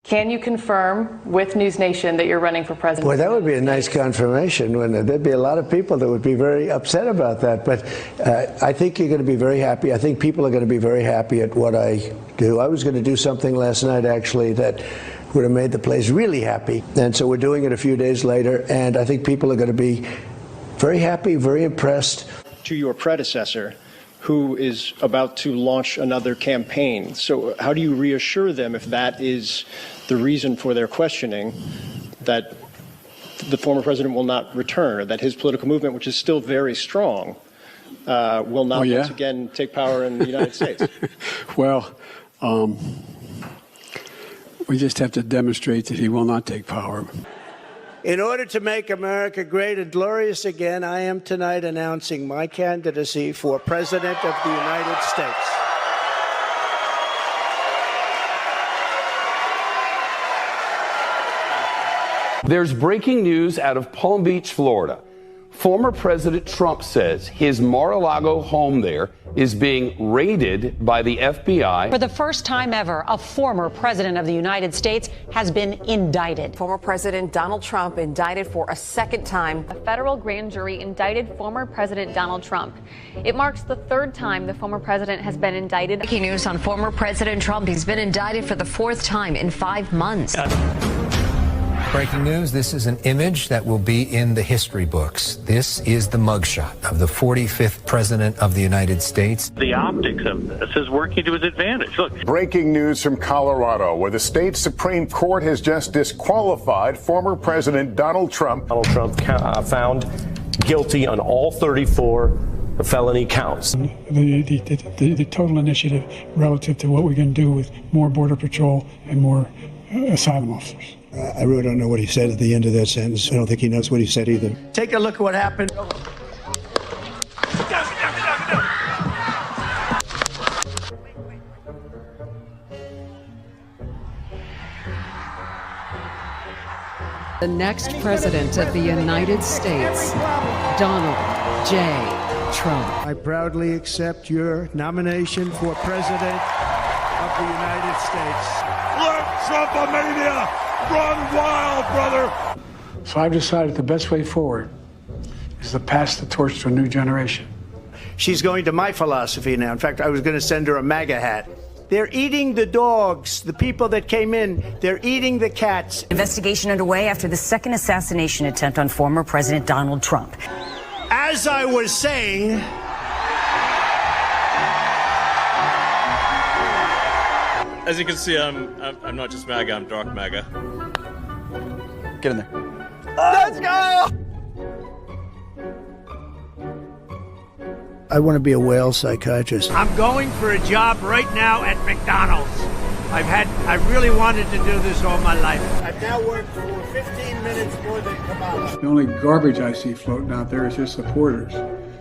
Can you confirm with News Nation that you're running for president? Boy, that would be a nice confirmation. When there'd be a lot of people that would be very upset about that. But I think you're going to be very happy. I think people are going to be very happy at what I do. I was going to do something last night, actually, that would have made the place really happy. And so we're doing it a few days later. And I think people are going to be very happy, very impressed. To your predecessor, who is about to launch another campaign. So how do you reassure them, if that is the reason for their questioning, that the former president will not return, or that his political movement, which is still very strong, will not once again take power in the United States? Well, we just have to demonstrate that he will not take power. In order to make America great and glorious again, I am tonight announcing my candidacy for President of the United States. There's breaking news out of Palm Beach, Florida. Former President Trump says his Mar-a-Lago home there is being raided by the FBI. For the first time ever, a former president of the United States has been indicted. Former President Donald Trump indicted for a second time. A federal grand jury indicted former President Donald Trump. It marks the third time the former president has been indicted. Breaking news on former President Trump. He's been indicted for the fourth time in 5 months. Breaking news, this is an image that will be in the history books. This is the mugshot of the 45th President of the United States. The optics of this is working to his advantage. Look. Breaking news from Colorado, where the state Supreme Court has just disqualified former President Donald Trump. Donald Trump found guilty on all 34 felony counts. The total initiative relative to what we're going to do with more Border Patrol and more asylum officers. I really don't know what he said at the end of that sentence. I don't think he knows what he said either. Take a look at what happened. The next president of the United States, Donald J. Trump. I proudly accept your nomination for president of the United States. Let Trumpomania run wild, brother! So I've decided the best way forward is to pass the torch to a new generation. She's going to my philosophy now. In fact, I was going to send her a MAGA hat. They're eating the dogs, the people that came in. They're eating the cats. Investigation underway after the second assassination attempt on former President Donald Trump. As I was saying, as you can see, I'm not just MAGA, I'm dark MAGA. Get in there. Let's go! I want to be a whale psychiatrist. I'm going for a job right now at McDonald's. I really wanted to do this all my life. I've now worked for 15 minutes more than Kamala. The only garbage I see floating out there is his supporters.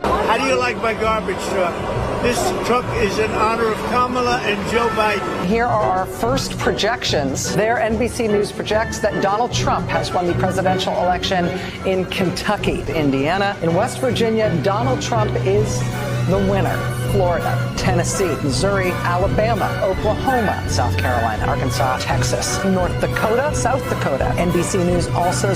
How do you like my garbage truck? This truck is in honor of Kamala and Joe Biden. Here are our first projections. There, NBC News projects that Donald Trump has won the presidential election in Kentucky, Indiana. In West Virginia, Donald Trump is the winner. Florida, Tennessee, Missouri, Alabama, Oklahoma, South Carolina, Arkansas, Texas, North Dakota, South Dakota. NBC News also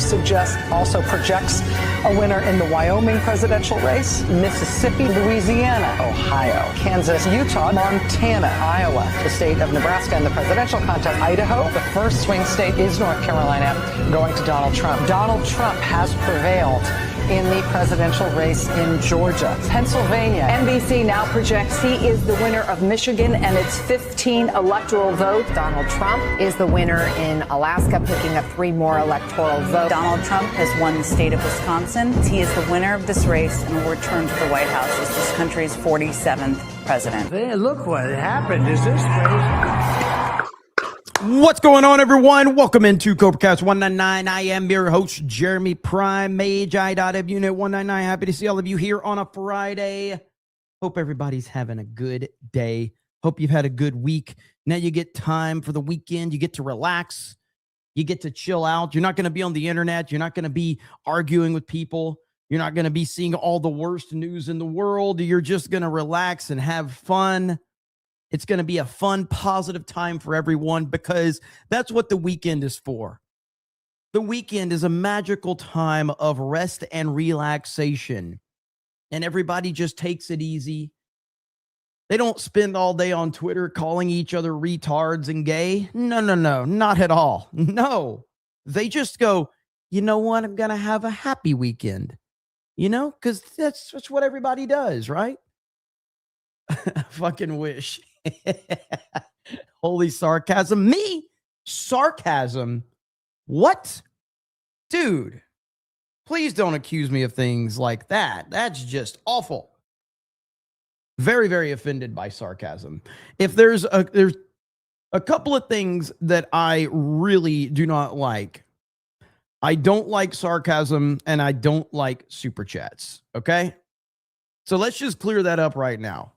projects a winner in the Wyoming presidential race, Mississippi, Louisiana, Ohio, Kansas, Utah, Montana, Iowa, the state of Nebraska in the presidential contest, Idaho. The first swing state is North Carolina, going to Donald Trump. Donald Trump has prevailed in the presidential race in Georgia. Pennsylvania. NBC now projects he is the winner of Michigan and its 15 electoral votes. Donald Trump is the winner in Alaska, picking up 3 more electoral votes. Donald Trump has won the state of Wisconsin. He is the winner of this race and will return to the White House as this country's 47th president. Hey, look what happened. Is this crazy? What's going on, everyone? Welcome into CobraCast 199. I am your host, Jeremy Prime, Magi.F Unit 199. Happy to see all of you here on a Friday. Hope everybody's having a good day. Hope you've had a good week. Now you get time for the weekend. You get to relax. You get to chill out. You're not going to be on the internet. You're not going to be arguing with people. You're not going to be seeing all the worst news in the world. You're just going to relax and have fun. It's going to be a fun, positive time for everyone because that's what the weekend is for. The weekend is a magical time of rest and relaxation, and everybody just takes it easy. They don't spend all day on Twitter calling each other retards and gay. No, not at all. No, they just go, you know what? I'm going to have a happy weekend, because that's what everybody does, right? I fucking wish. Holy sarcasm. Me? Sarcasm? What? Dude, please don't accuse me of things like that. That's just awful. Very, very offended by sarcasm. If there's a couple of things that I really do not like. I don't like sarcasm and I don't like super chats. Okay? So let's just clear that up right now.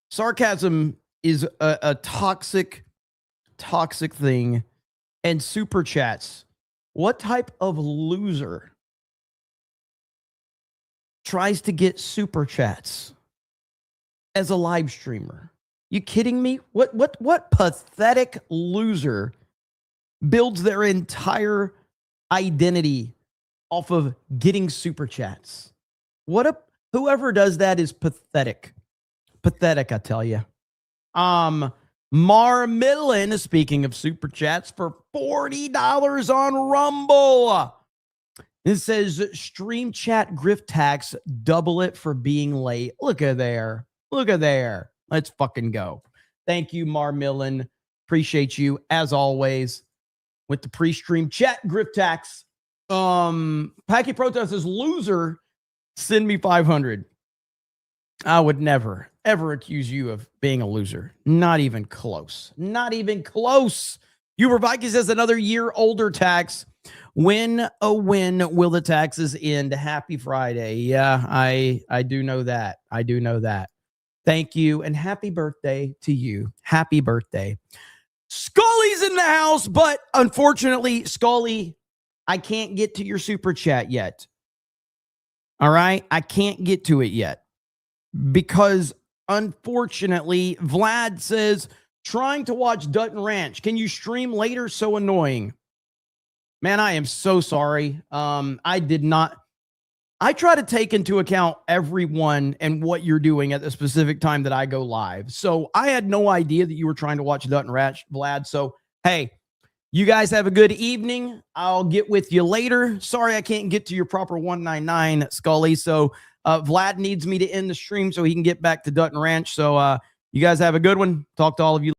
Sarcasm is a toxic thing. And super chats, what type of loser tries to get super chats as a live streamer? You kidding me? What pathetic loser builds their entire identity off of getting super chats? Whoever does that is pathetic. Pathetic, I tell you. Mar Millen, speaking of super chats, for $40 on Rumble. It says stream chat grift tax, double it for being late. Look at there. Look at there. Let's fucking go. Thank you, Mar Millen. Appreciate you as always with the pre-stream chat grift tax. Packy Protest says, loser, send me 500. I would never, ever accuse you of being a loser. Not even close. Not even close. Uber Vikings says another year older tax. When will the taxes end? Happy Friday. Yeah, I do know that. I do know that. Thank you, and happy birthday to you. Happy birthday. Scully's in the house, but unfortunately, Scully, I can't get to your super chat yet. All right? I can't get to it yet because, unfortunately, Vlad says, trying to watch Dutton Ranch. Can you stream later? So annoying. Man, I am so sorry. I did not. I try to take into account everyone and what you're doing at the specific time that I go live. So I had no idea that you were trying to watch Dutton Ranch, Vlad. So, hey, you guys have a good evening. I'll get with you later. Sorry, I can't get to your proper 199, Scully. So Vlad needs me to end the stream so he can get back to Dutton Ranch. So you guys have a good one. Talk to all of you.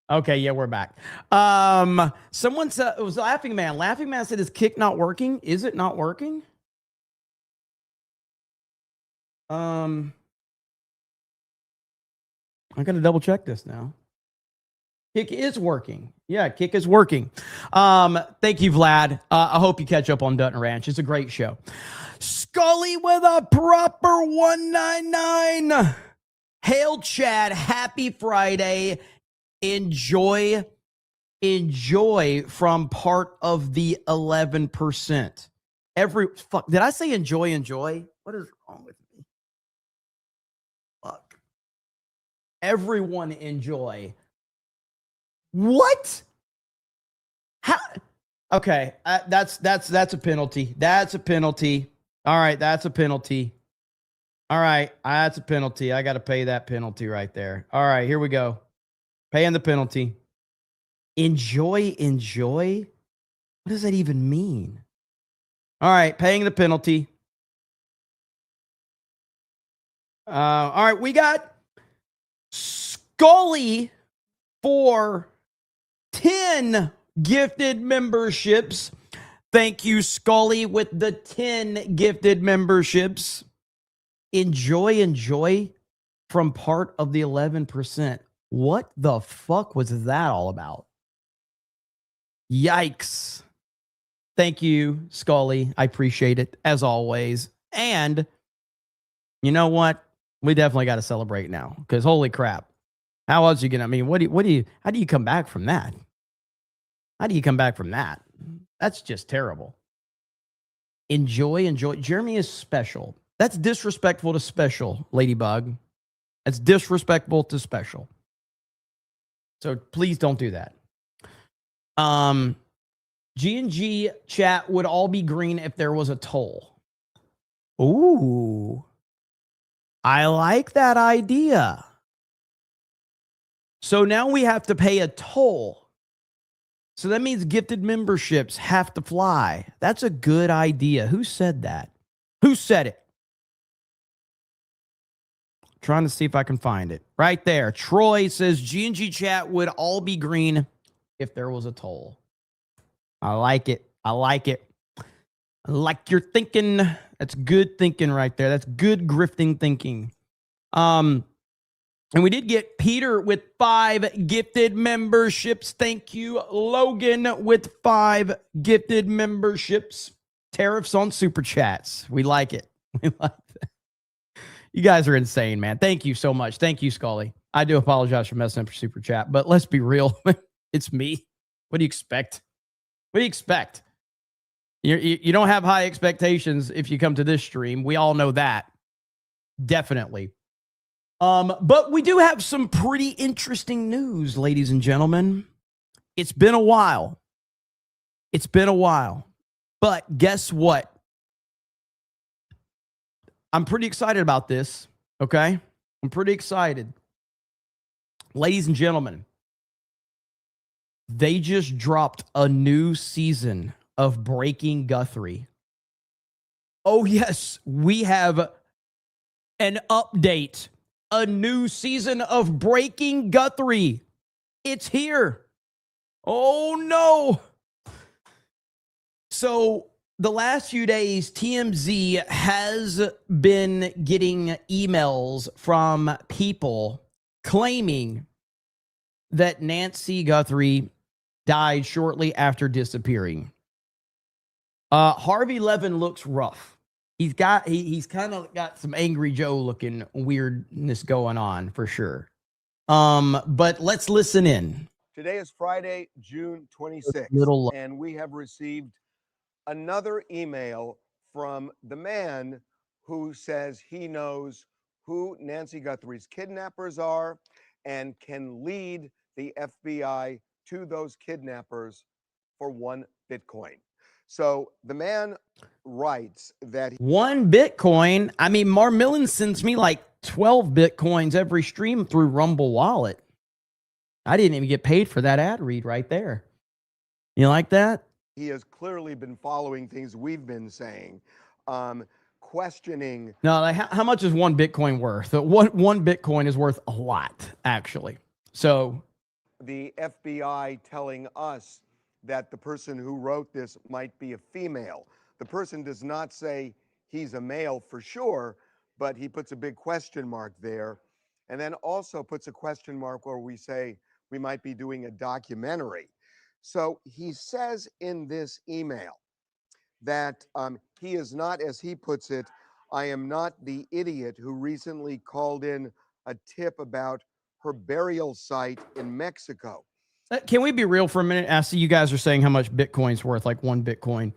Okay, yeah, we're back. Someone said, it was Laughing Man. Laughing Man said, is Kick not working? Is it not working? I got to double check this now. Kick is working. Yeah, Kick is working. Thank you, Vlad. I hope you catch up on Dutton Ranch. It's a great show. Scully with a proper 199. Hail, Chad. Happy Friday. Enjoy from part of the 11%. Did I say enjoy? What is wrong with me? Fuck. Everyone enjoy. What? How? Okay, that's a penalty. That's a penalty. All right, that's a penalty. All right, that's a penalty. I got to pay that penalty right there. All right, here we go. Paying the penalty. Enjoy? What does that even mean? All right, paying the penalty. All right, we got Scully for 10 gifted memberships. Thank you, Scully, with the 10 gifted memberships. Enjoy from part of the 11%. What the fuck was that all about? Yikes. Thank you, Scully. I appreciate it, as always. And you know what? We definitely got to celebrate now, because holy crap. How else are you going to, how do you come back from that? How do you come back from that? That's just terrible. Enjoy. Jeremy is special. That's disrespectful to special, Ladybug. That's disrespectful to special. So please don't do that. G&G chat would all be green if there was a toll. Ooh. I like that idea. So now we have to pay a toll. So that means gifted memberships have to fly. That's a good idea. Who said that? Who said it? Trying to see if I can find it. Right there. Troy says G&G chat would all be green if there was a toll. I like it. I like it. I like your thinking. That's good thinking right there. That's good grifting thinking. And we did get Peter with 5 gifted memberships. Thank you, Logan, with 5 gifted memberships. Tariffs on super chats. We like it. We like that. You guys are insane, man. Thank you so much. Thank you, Scully. I do apologize for messing up your super chat, but let's be real. It's me. What do you expect? What do you expect? You don't have high expectations if you come to this stream. We all know that. Definitely. But we do have some pretty interesting news, ladies and gentlemen. It's been a while. It's been a while. But guess what? I'm pretty excited about this, okay? I'm pretty excited. Ladies and gentlemen, they just dropped a new season of Breaking Guthrie. Oh, yes, we have an update. A new season of Breaking Guthrie. It's here. Oh, no. So the last few days, TMZ has been getting emails from people claiming that Nancy Guthrie died shortly after disappearing. Harvey Levin looks rough. He's kind of got some Angry Joe looking weirdness going on for sure. But let's listen in. Today is Friday, June 26th, and we have received another email from the man who says he knows who Nancy Guthrie's kidnappers are and can lead the FBI to those kidnappers for 1 Bitcoin. So the man writes that 1 Bitcoin. I mean, Marmillan sends me like 12 Bitcoins every stream through Rumble Wallet. I didn't even get paid for that ad read right there. You like that? he has clearly been following things we've been saying, questioning. No, like how much is 1 Bitcoin worth? One Bitcoin is worth a lot, actually. So the FBI telling us that the person who wrote this might be a female. The person does not say he's a male for sure, but he puts a big question mark there, and then also puts a question mark where we say we might be doing a documentary. So he says in this email that he is not, as he puts it, I am not the idiot who recently called in a tip about her burial site in Mexico. Can we be real for a minute? I see you guys are saying how much Bitcoin's worth, like 1 Bitcoin.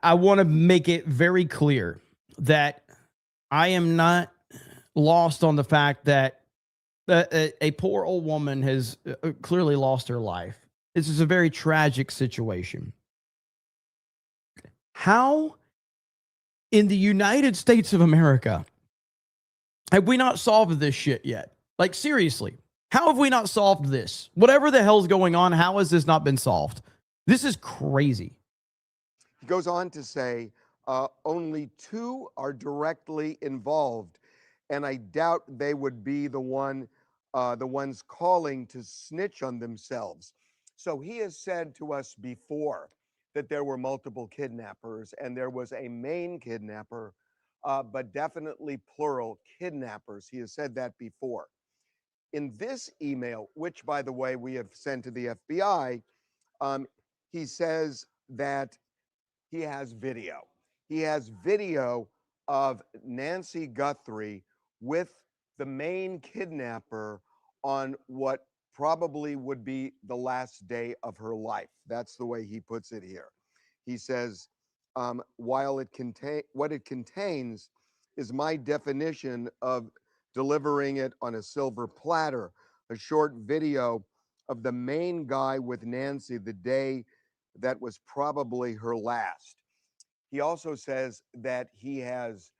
I want to make it very clear that I am not lost on the fact that a poor old woman has clearly lost her life. This is a very tragic situation. How in the United States of America have we not solved this shit yet? Like, seriously, how have we not solved this? Whatever the hell's going on, how has this not been solved? This is crazy. He goes on to say, only 2 are directly involved, and I doubt they would be the ones calling to snitch on themselves. So he has said to us before that there were multiple kidnappers and there was a main kidnapper, but definitely plural kidnappers. He has said that before. In this email, which, by the way, we have sent to the FBI, he says that he has video. He has video of Nancy Guthrie with the main kidnapper on what probably would be the last day of her life. That's the way he puts it here. He says, while what it contains is my definition of delivering it on a silver platter, a short video of the main guy with Nancy the day that was probably her last. He also says that he has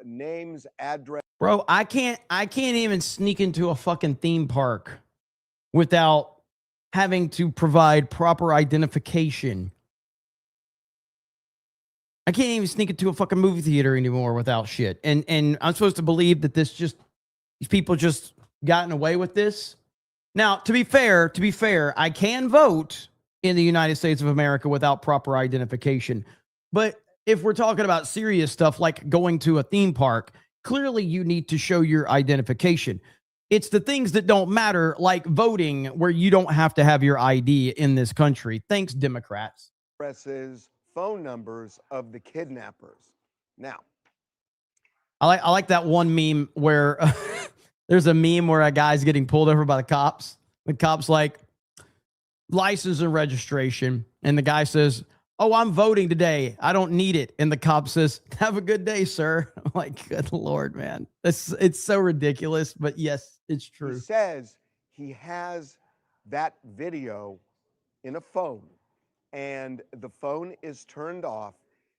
names, address. Bro, I can't even sneak into a fucking theme park without having to provide proper identification. I can't even sneak into a fucking movie theater anymore without shit. And I'm supposed to believe that these people just gotten away with this. Now, to be fair, I can vote in the United States of America without proper identification. But if we're talking about serious stuff like going to a theme park, clearly you need to show your identification. It's the things that don't matter, like voting, where you don't have to have your ID in this country. Thanks, Democrats. Addresses, phone numbers of the kidnappers. Now, I like that one meme where there's a meme where a guy's getting pulled over by the cops. The cop's like, license and registration. And the guy says, oh, I'm voting today. I don't need it. And the cop says, have a good day, sir. I'm like, good Lord, man. It's so ridiculous. But yes, it's true. He says he has that video in a phone, and the phone is turned off.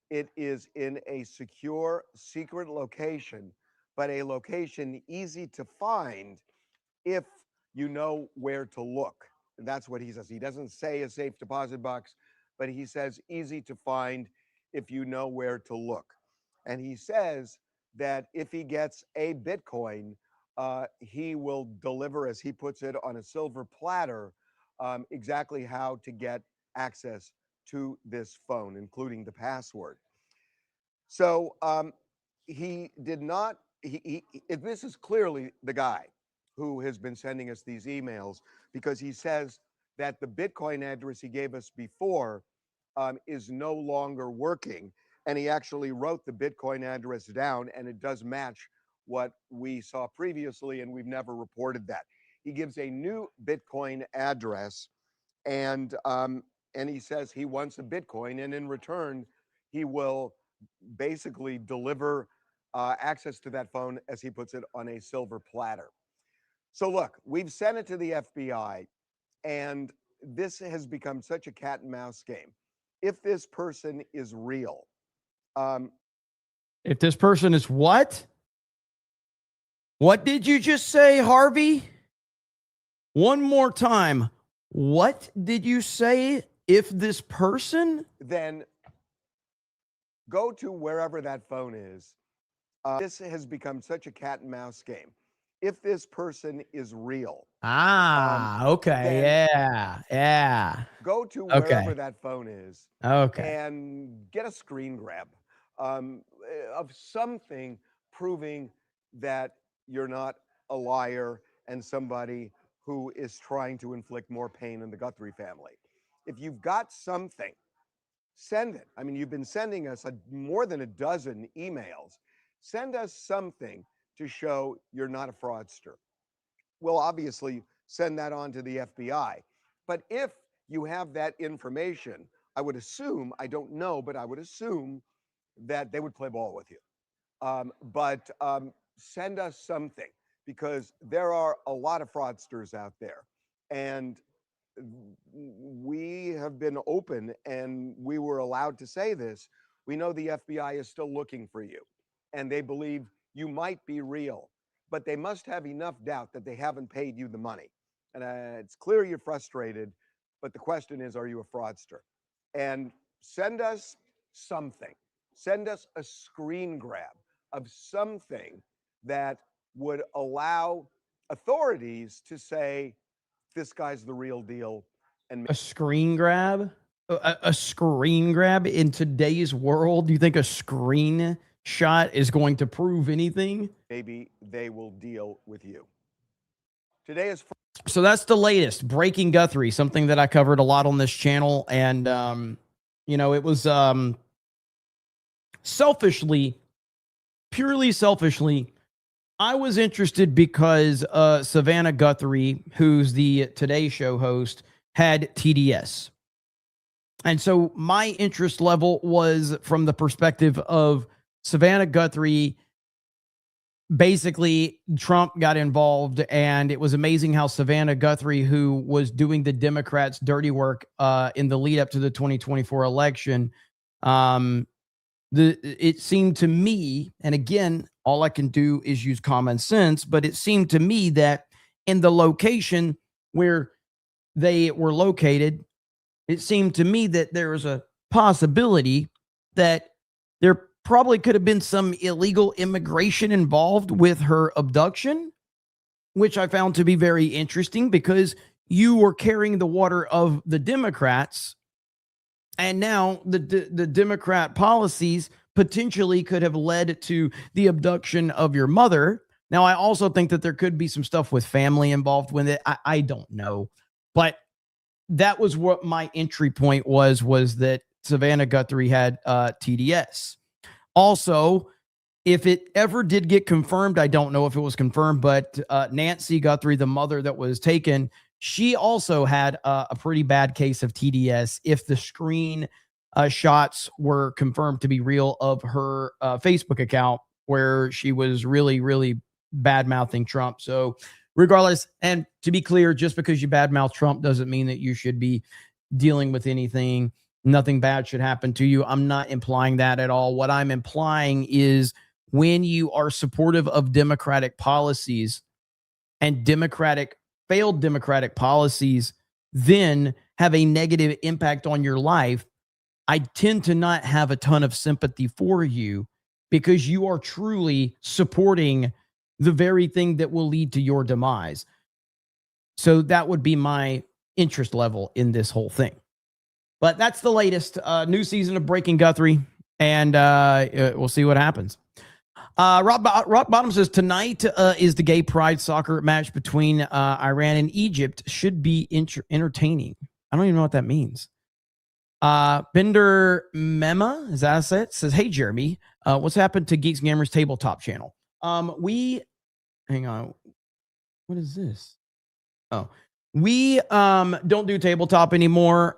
It is in a secure, secret location, but a location easy to find if you know where to look. That's what he says. He doesn't say a safe deposit box, but he says easy to find if you know where to look. And he says that if he gets a Bitcoin, he will deliver, as he puts it, on a silver platter, exactly how to get access to this phone, including the password. So he did not, this is clearly the guy who has been sending us these emails, because he says that the Bitcoin address he gave us before is no longer working. And he actually wrote the Bitcoin address down, and it does match what we saw previously, and we've never reported that. He gives a new Bitcoin address, and he says he wants a Bitcoin, and in return, he will basically deliver access to that phone, as he puts it, on a silver platter. So look, we've sent it to the FBI, and this has become such a cat and mouse game. If this person is real. If this person is what? What did you just say, Harvey? One more time. What did you say? If this person? Then go to wherever that phone is. This has become such a cat and mouse game. If this person is real. Okay. Yeah. Go to wherever that phone is. Okay. And get a screen grab of something proving that you're not a liar and somebody who is trying to inflict more pain in the Guthrie family. If you've got something, send it. I mean, you've been sending us more than a dozen emails. Send us something to show you're not a fraudster. We'll obviously send that on to the FBI. But if you have that information, I would assume, I don't know, but I would assume that they would play ball with you. But send us something, because there are a lot of fraudsters out there. And we have been open, and we were allowed to say this. We know the FBI is still looking for you, and they believe you might be real, but they must have enough doubt that they haven't paid you the money. And it's clear you're frustrated, but the question is, are you a fraudster? And send us something. Send us a screen grab of something that would allow authorities to say, this guy's the real deal. And A screen grab? A screen grab in today's world? Do you think a screen shot is going to prove anything? Maybe they will deal with you. Today is so that's the latest breaking Guthrie, something that I covered a lot on this channel. And, you know, it was selfishly, purely selfishly, I was interested because Savannah Guthrie, who's the Today Show host, had TDS. And so my interest level was from the perspective of Savannah Guthrie. Basically, Trump got involved, and it was amazing how Savannah Guthrie, who was doing the Democrats' dirty work in the lead up to the 2024 election, it seemed to me, and again, all I can do is use common sense, but it seemed to me that in the location where they were located, it seemed to me that there was a possibility that there probably could have been some illegal immigration involved with her abduction, which I found to be very interesting because you were carrying the water of the Democrats. And now the Democrat policies potentially could have led to the abduction of your mother. Now, I also think that there could be some stuff with family involved with it. I don't know. But that was what my entry point was that Savannah Guthrie had TDS. Also, if it ever did get confirmed, I don't know if it was confirmed, but Nancy Guthrie, the mother that was taken, she also had a pretty bad case of TDS if the screen shots were confirmed to be real of her Facebook account where she was really, really bad-mouthing Trump. So regardless, and to be clear, just because you badmouth Trump doesn't mean that you should be dealing with anything. Nothing bad should happen to you. I'm not implying that at all. What I'm implying is when you are supportive of Democratic policies and failed Democratic policies then have a negative impact on your life, I tend to not have a ton of sympathy for you because you are truly supporting the very thing that will lead to your demise. So that would be my interest level in this whole thing. But that's the latest new season of Breaking Guthrie, and we'll see what happens. Rock Bottom says, tonight is the gay pride soccer match between Iran and Egypt. Should be entertaining. I don't even know what that means. Bender Mema, is that it? Says, hey, Jeremy, what's happened to Geeks and Gamers tabletop channel? Hang on. What is this? Oh, we don't do tabletop anymore.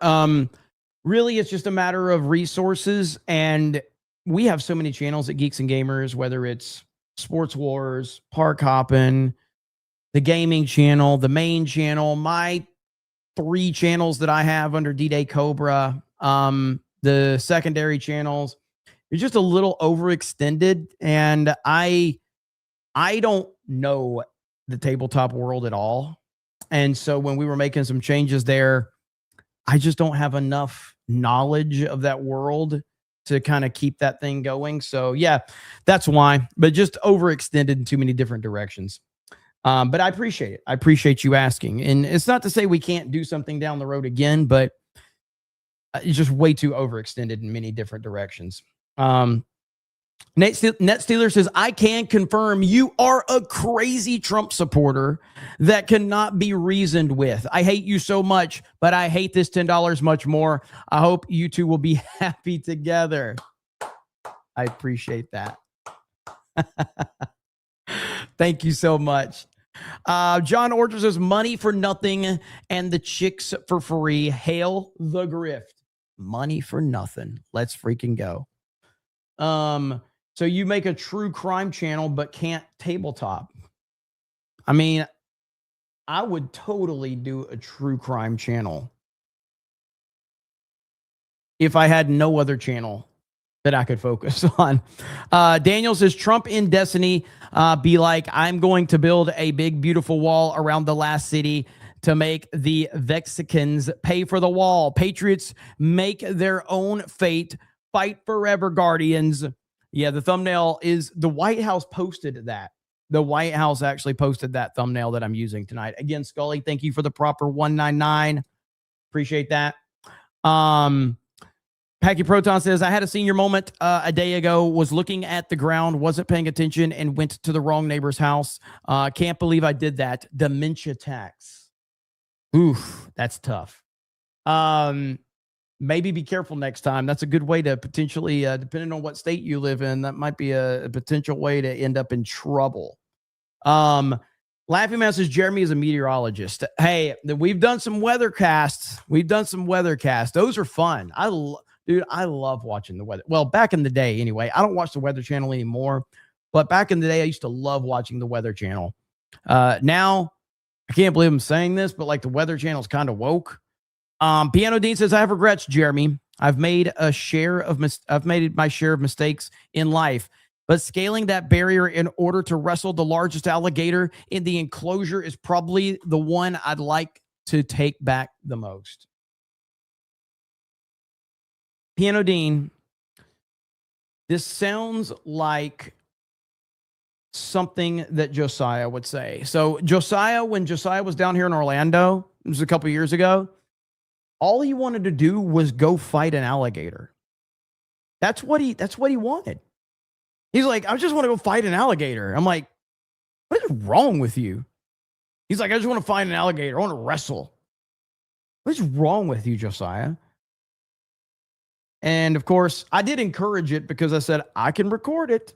Really, it's just a matter of resources, and we have so many channels at Geeks and Gamers, whether it's Sports Wars, Park Hoppin', the gaming channel, the main channel, my 3 channels that I have under D-Day Cobra, the secondary channels. It's just a little overextended, and I don't know the tabletop world at all. And so when we were making some changes there, I just don't have enough knowledge of that world to kind of keep that thing going. So yeah, that's why, but just overextended in too many different directions. But I appreciate it. I appreciate you asking. And it's not to say we can't do something down the road again, but it's just way too overextended in many different directions. Net Steeler says, I can confirm you are a crazy Trump supporter that cannot be reasoned with. I hate you so much, but I hate this $10 much more. I hope you two will be happy together. I appreciate that. Thank you so much. John Orchard says, money for nothing and the chicks for free. Hail the grift. Money for nothing. Let's freaking go. So you make a true crime channel, but can't tabletop. I mean, I would totally do a true crime channel if I had no other channel that I could focus on. Daniel says, Trump in Destiny, be like, I'm going to build a big, beautiful wall around the last city to make the Vexicans pay for the wall. Patriots make their own fate. Fight forever, Guardians. Yeah, the thumbnail is the White House posted that. The White House actually posted that thumbnail that I'm using tonight. Again, Scully, thank you for the proper 199. Appreciate that. Packy Proton says, I had a senior moment a day ago, was looking at the ground, wasn't paying attention, and went to the wrong neighbor's house. Can't believe I did that. Dementia tax. Oof, that's tough. Maybe be careful next time. That's a good way to potentially, depending on what state you live in, that might be a potential way to end up in trouble. Laughing Man says Jeremy is a meteorologist. Hey, we've done some weather casts. Those are fun. Dude, I love watching the weather. Well, back in the day anyway. I don't watch the Weather Channel anymore, but back in the day I used to love watching the Weather Channel. Now I can't believe I'm saying this, but like the Weather Channel's kind of woke. Piano Dean says I have regrets, Jeremy. I've made my share of mistakes in life. But scaling that barrier in order to wrestle the largest alligator in the enclosure is probably the one I'd like to take back the most. Piano Dean, this sounds like something that Josiah would say. So Josiah, when Josiah was down here in Orlando, it was a couple years ago, all he wanted to do was go fight an alligator. That's what he wanted. He's like, I just want to go fight an alligator. I'm like, what is wrong with you? He's like, I just want to fight an alligator. I want to wrestle. What's wrong with you, Josiah? And of course, I did encourage it because I said, I can record it.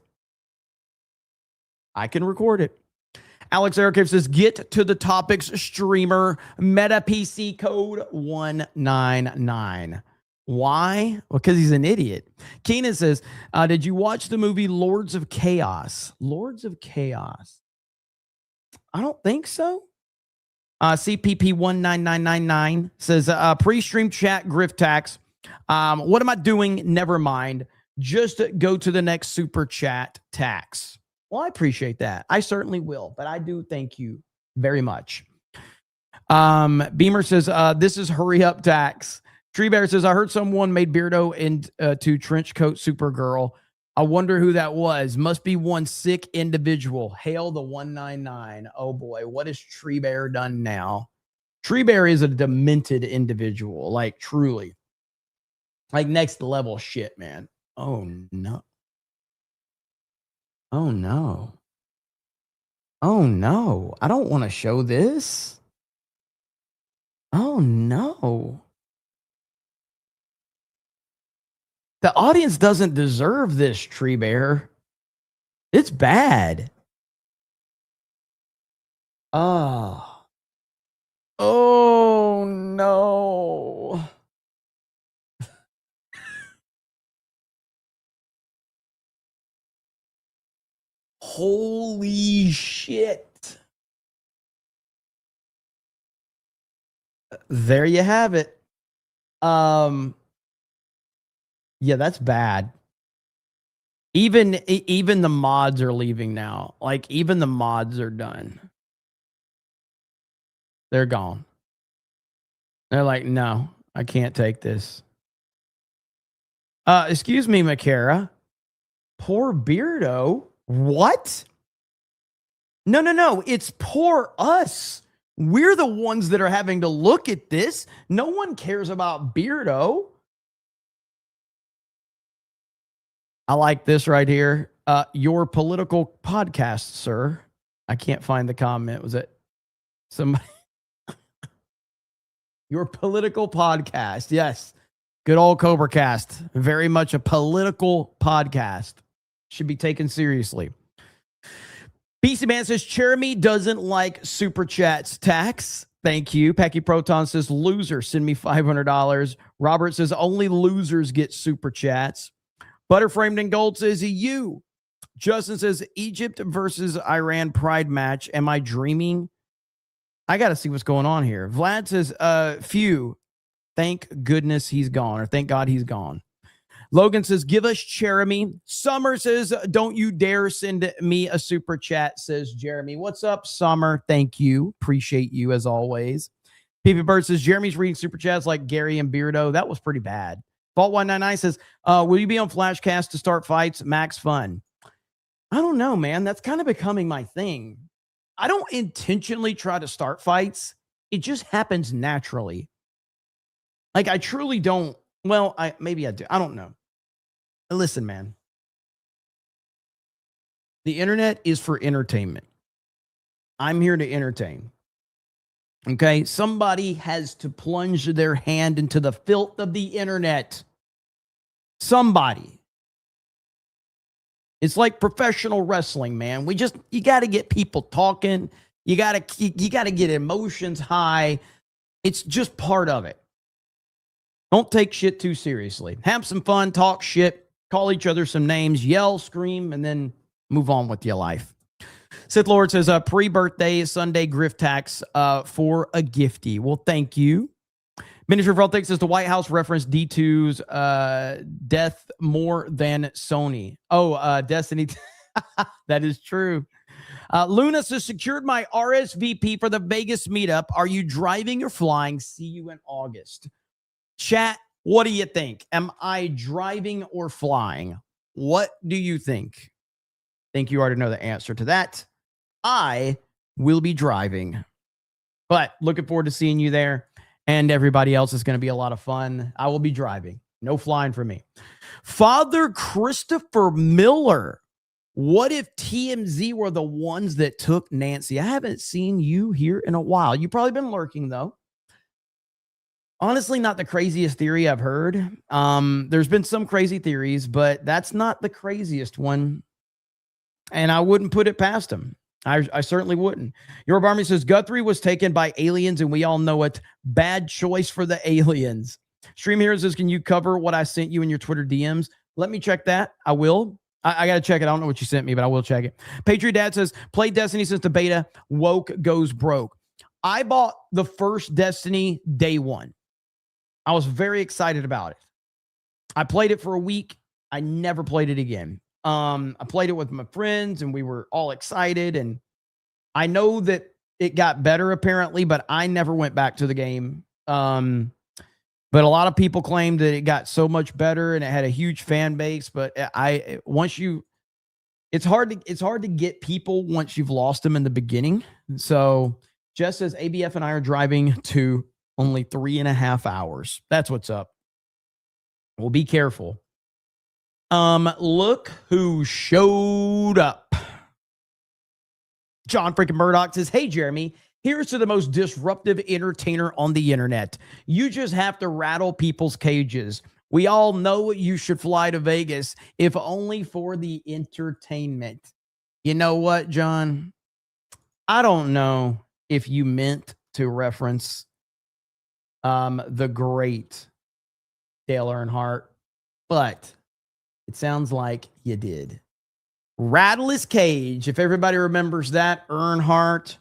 Alex Aircave says, get to the topics, streamer. Meta PC code 199. Why? Well, because he's an idiot. Keenan says, did you watch the movie Lords of Chaos? Lords of Chaos. I don't think so. CPP 19999 says, pre-stream chat grift tax. What am I doing? Never mind. Just go to the next super chat tax. Well, I appreciate that. I certainly will, but I do thank you very much. Beamer says, this is hurry up tax. Tree Bear says, I heard someone made Beardo into trench coat Supergirl. I wonder who that was. Must be one sick individual. Hail the 199. Oh boy, what has Tree Bear done now? Tree Bear is a demented individual, like truly. Like next level shit, man. Oh no. Oh no. Oh no. I don't want to show this. Oh no. The audience doesn't deserve this, Tree Bear. It's bad. Oh. Oh no. Holy shit. There you have it. Yeah, that's bad. Even the mods are leaving now. Like even the mods are done. They're gone. They're like, no, I can't take this. Excuse me, Makara. Poor Beardo. What? No. It's poor us. We're the ones that are having to look at this. No one cares about Beardo. I like this right here. Your political podcast, sir. I can't find the comment. Was it somebody? Your political podcast. Yes. Good old CobraCast. Very much a political podcast. Should be taken seriously. BC Man says, Jeremy doesn't like super chats tax. Thank you. Pecky Proton says, loser, send me $500. Robert says, only losers get super chats. Butterframed in Gold says, you. Justin says, Egypt versus Iran pride match. Am I dreaming? I got to see what's going on here. Vlad says, phew. Thank goodness he's gone, or thank God he's gone. Logan says, give us Jeremy. Summer says, don't you dare send me a super chat, says Jeremy. What's up, Summer? Thank you. Appreciate you as always. PP Bird says, Jeremy's reading super chats like Gary and Beardo. That was pretty bad. Vault 199 says, will you be on Flashcast to start fights? Max Fun. I don't know, man. That's kind of becoming my thing. I don't intentionally try to start fights. It just happens naturally. Like, I truly don't. Well, maybe I do. I don't know. Listen, man. The internet is for entertainment. I'm here to entertain. Okay? Somebody has to plunge their hand into the filth of the internet. Somebody. It's like professional wrestling, man. You got to get people talking. You got to get emotions high. It's just part of it. Don't take shit too seriously. Have some fun, talk shit, call each other some names, yell, scream, and then move on with your life. Sith Lord says, pre-birthday Sunday grift tax for a gifty. Well, thank you. Ministry of Ethics says the White House referenced D2's death more than Sony. Oh, Destiny. That is true. Luna says, secured my RSVP for the Vegas meetup. Are you driving or flying? See you in August. Chat, what do you think? Am I driving or flying? What do you think? Think you already know the answer to that. I will be driving. But looking forward to seeing you there. And everybody else is going to be a lot of fun. I will be driving. No flying for me. Father Christopher Miller. What if TMZ were the ones that took Nancy? I haven't seen you here in a while. You've probably been lurking, though. Honestly, not the craziest theory I've heard. There's been some crazy theories, but that's not the craziest one. And I wouldn't put it past him. I certainly wouldn't. Your Army says Guthrie was taken by aliens, and we all know it. Bad choice for the aliens. Stream Hero says, can you cover what I sent you in your Twitter DMs? Let me check that. I will. I got to check it. I don't know what you sent me, but I will check it. Patriot Dad says, played Destiny since the beta. Woke goes broke. I bought the first Destiny day one. I was very excited about it. I played it for a week. I never played it again. I played it with my friends and we were all excited. And I know that it got better apparently, but I never went back to the game. But a lot of people claimed that it got so much better and it had a huge fan base. But it's hard to get people once you've lost them in the beginning. So Jess says ABF and I are driving to only 3.5 hours. That's what's up. Well, be careful. Look who showed up. John freaking Murdoch says, hey, Jeremy, here's to the most disruptive entertainer on the internet. You just have to rattle people's cages. We all know you should fly to Vegas, if only for the entertainment. You know what, John? I don't know if you meant to reference the great Dale Earnhardt, but it sounds like you did. Rattle his cage. If everybody remembers that, Earnhardt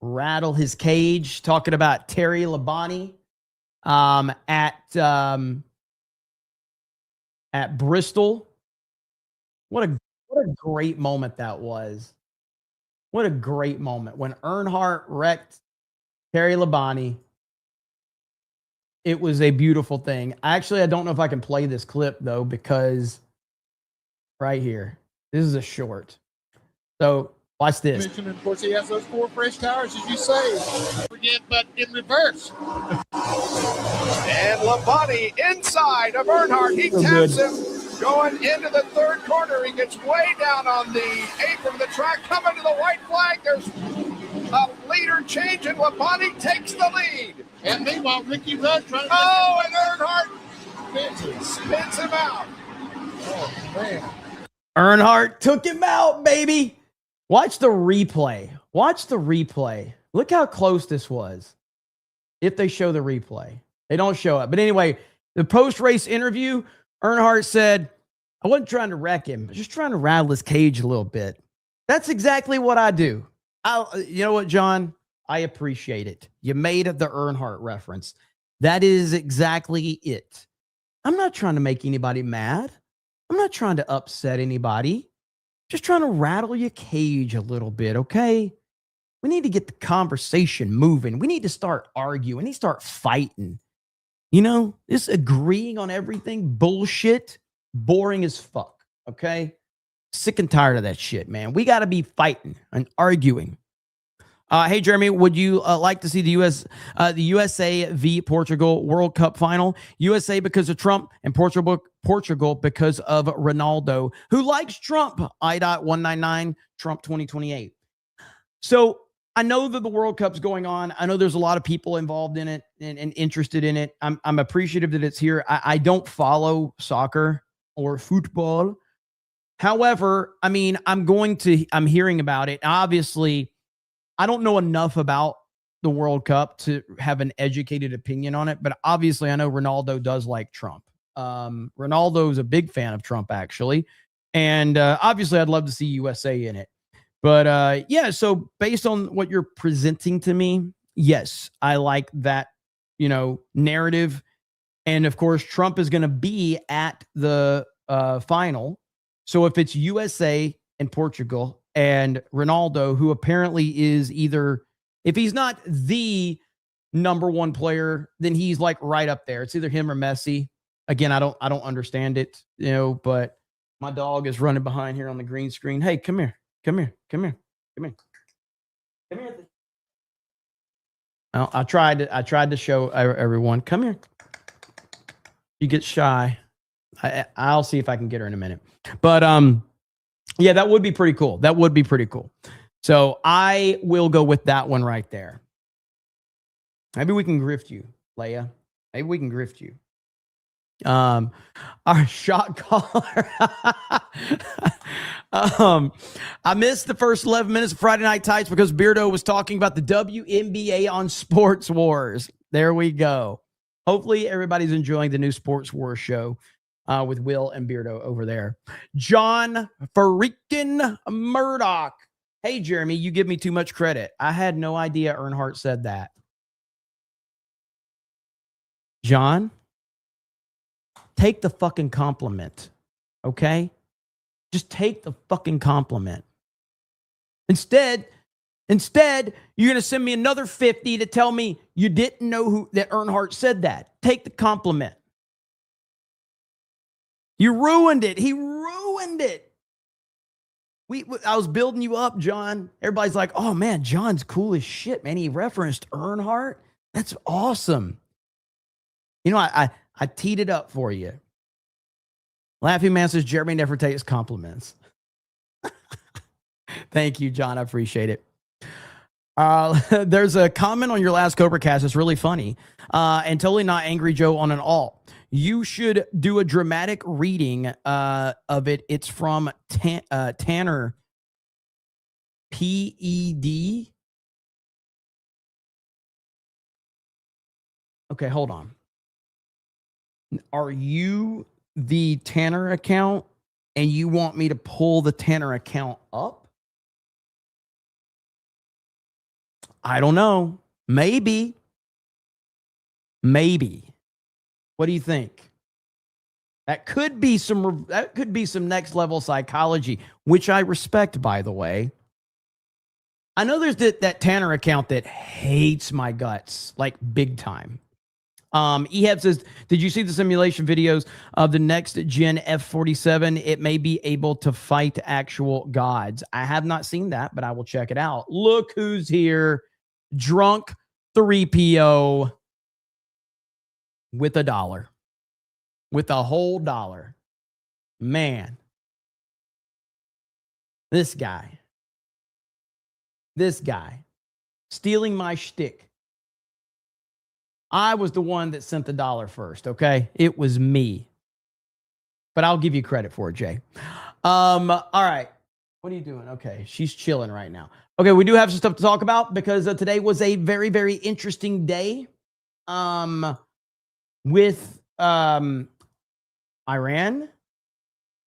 rattle his cage, talking about Terry Labonte at Bristol. What a great moment that was. What a great moment when Earnhardt wrecked Terry Labonte. It was a beautiful thing. I don't know if I can play this clip though, because right here, this is a short. So watch this. And of course, he has those 4 fresh tires, as you say. Forget, but in reverse. And Labonte inside of Earnhardt. He taps him going into the third corner. He gets way down on the apron of the track, coming to the white flag. There's a leader change, and Labonte takes the lead. And meanwhile, Ricky Rudd trying to... Oh, and Earnhardt spins him out. Oh, man. Earnhardt took him out, baby. Watch the replay. Watch the replay. Look how close this was. If they show the replay. They don't show it. But anyway, the post-race interview, Earnhardt said, I wasn't trying to wreck him. I was just trying to rattle his cage a little bit. That's exactly what I do. You know what, John? I appreciate it. You made the Earnhardt reference. That is exactly it. I'm not trying to make anybody mad. I'm not trying to upset anybody. Just trying to rattle your cage a little bit, okay? We need to get the conversation moving. We need to start arguing. We need to start fighting. You know, this agreeing on everything, bullshit, boring as fuck, okay? Sick and tired of that shit, man. We got to be fighting and arguing. Hey, Jeremy, would you like to see the USA v Portugal World Cup final? USA because of Trump and Portugal because of Ronaldo, who likes Trump. I.199 Trump 2028. So I know that the World Cup's going on. I know there's a lot of people involved in it and interested in it. I'm appreciative that it's here. I don't follow soccer or football. However, I mean, I'm hearing about it. Obviously, I don't know enough about the World Cup to have an educated opinion on it, but obviously I know Ronaldo does like Trump. Ronaldo's a big fan of Trump, actually. And obviously I'd love to see USA in it. But yeah, so based on what you're presenting to me, yes, I like that, narrative. And of course, Trump is going to be at the final. So if it's USA and Portugal and Ronaldo, who apparently is either, if he's not the number one player, then he's like right up there. It's either him or Messi. Again, I don't understand it, but my dog is running behind here on the green screen. Hey, come here. Come here. Come here. Come here. Come here. Well, I tried to show everyone. Come here. You get shy. I'll see if I can get her in a minute. But yeah, that would be pretty cool. That would be pretty cool. So I will go with that one right there. Maybe we can grift you, Leia. Maybe we can grift you. Our shot caller. I missed the first 11 minutes of Friday Night Tights because Beardo was talking about the WNBA on Sports Wars. There we go. Hopefully everybody's enjoying the new Sports Wars show with Will and Beardo over there. John freaking Murdoch. Hey, Jeremy, you give me too much credit. I had no idea Earnhardt said that. John, take the fucking compliment, okay? Just take the fucking compliment. Instead, you're going to send me another 50 to tell me you didn't know that Earnhardt said that. Take the compliment. You ruined it. He ruined it. I was building you up, John. Everybody's like, oh, man, John's cool as shit, man. He referenced Earnhardt. That's awesome. I teed it up for you. Laughing Man says, Jeremy never takes compliments. Thank you, John. I appreciate it. There's a comment on your last CobraCast that's really funny and totally not Angry Joe on an alt. You should do a dramatic reading of it. It's from Tanner PED. Okay, hold on. Are you the Tanner account and you want me to pull the Tanner account up? I don't know. Maybe. What do you think? That could be some next level psychology, which I respect, by the way. I know there's that Tanner account that hates my guts, like big time. Ehab says, did you see the simulation videos of the next gen F-47? It may be able to fight actual gods. I have not seen that, but I will check it out. Look who's here. Drunk 3PO with $1. With a whole $1. Man. This guy. Stealing my shtick. I was the one that sent the $1 first, okay? It was me. But I'll give you credit for it, Jay. All right. What are you doing? Okay, she's chilling right now. Okay, we do have some stuff to talk about because today was a very, very interesting day with Iran.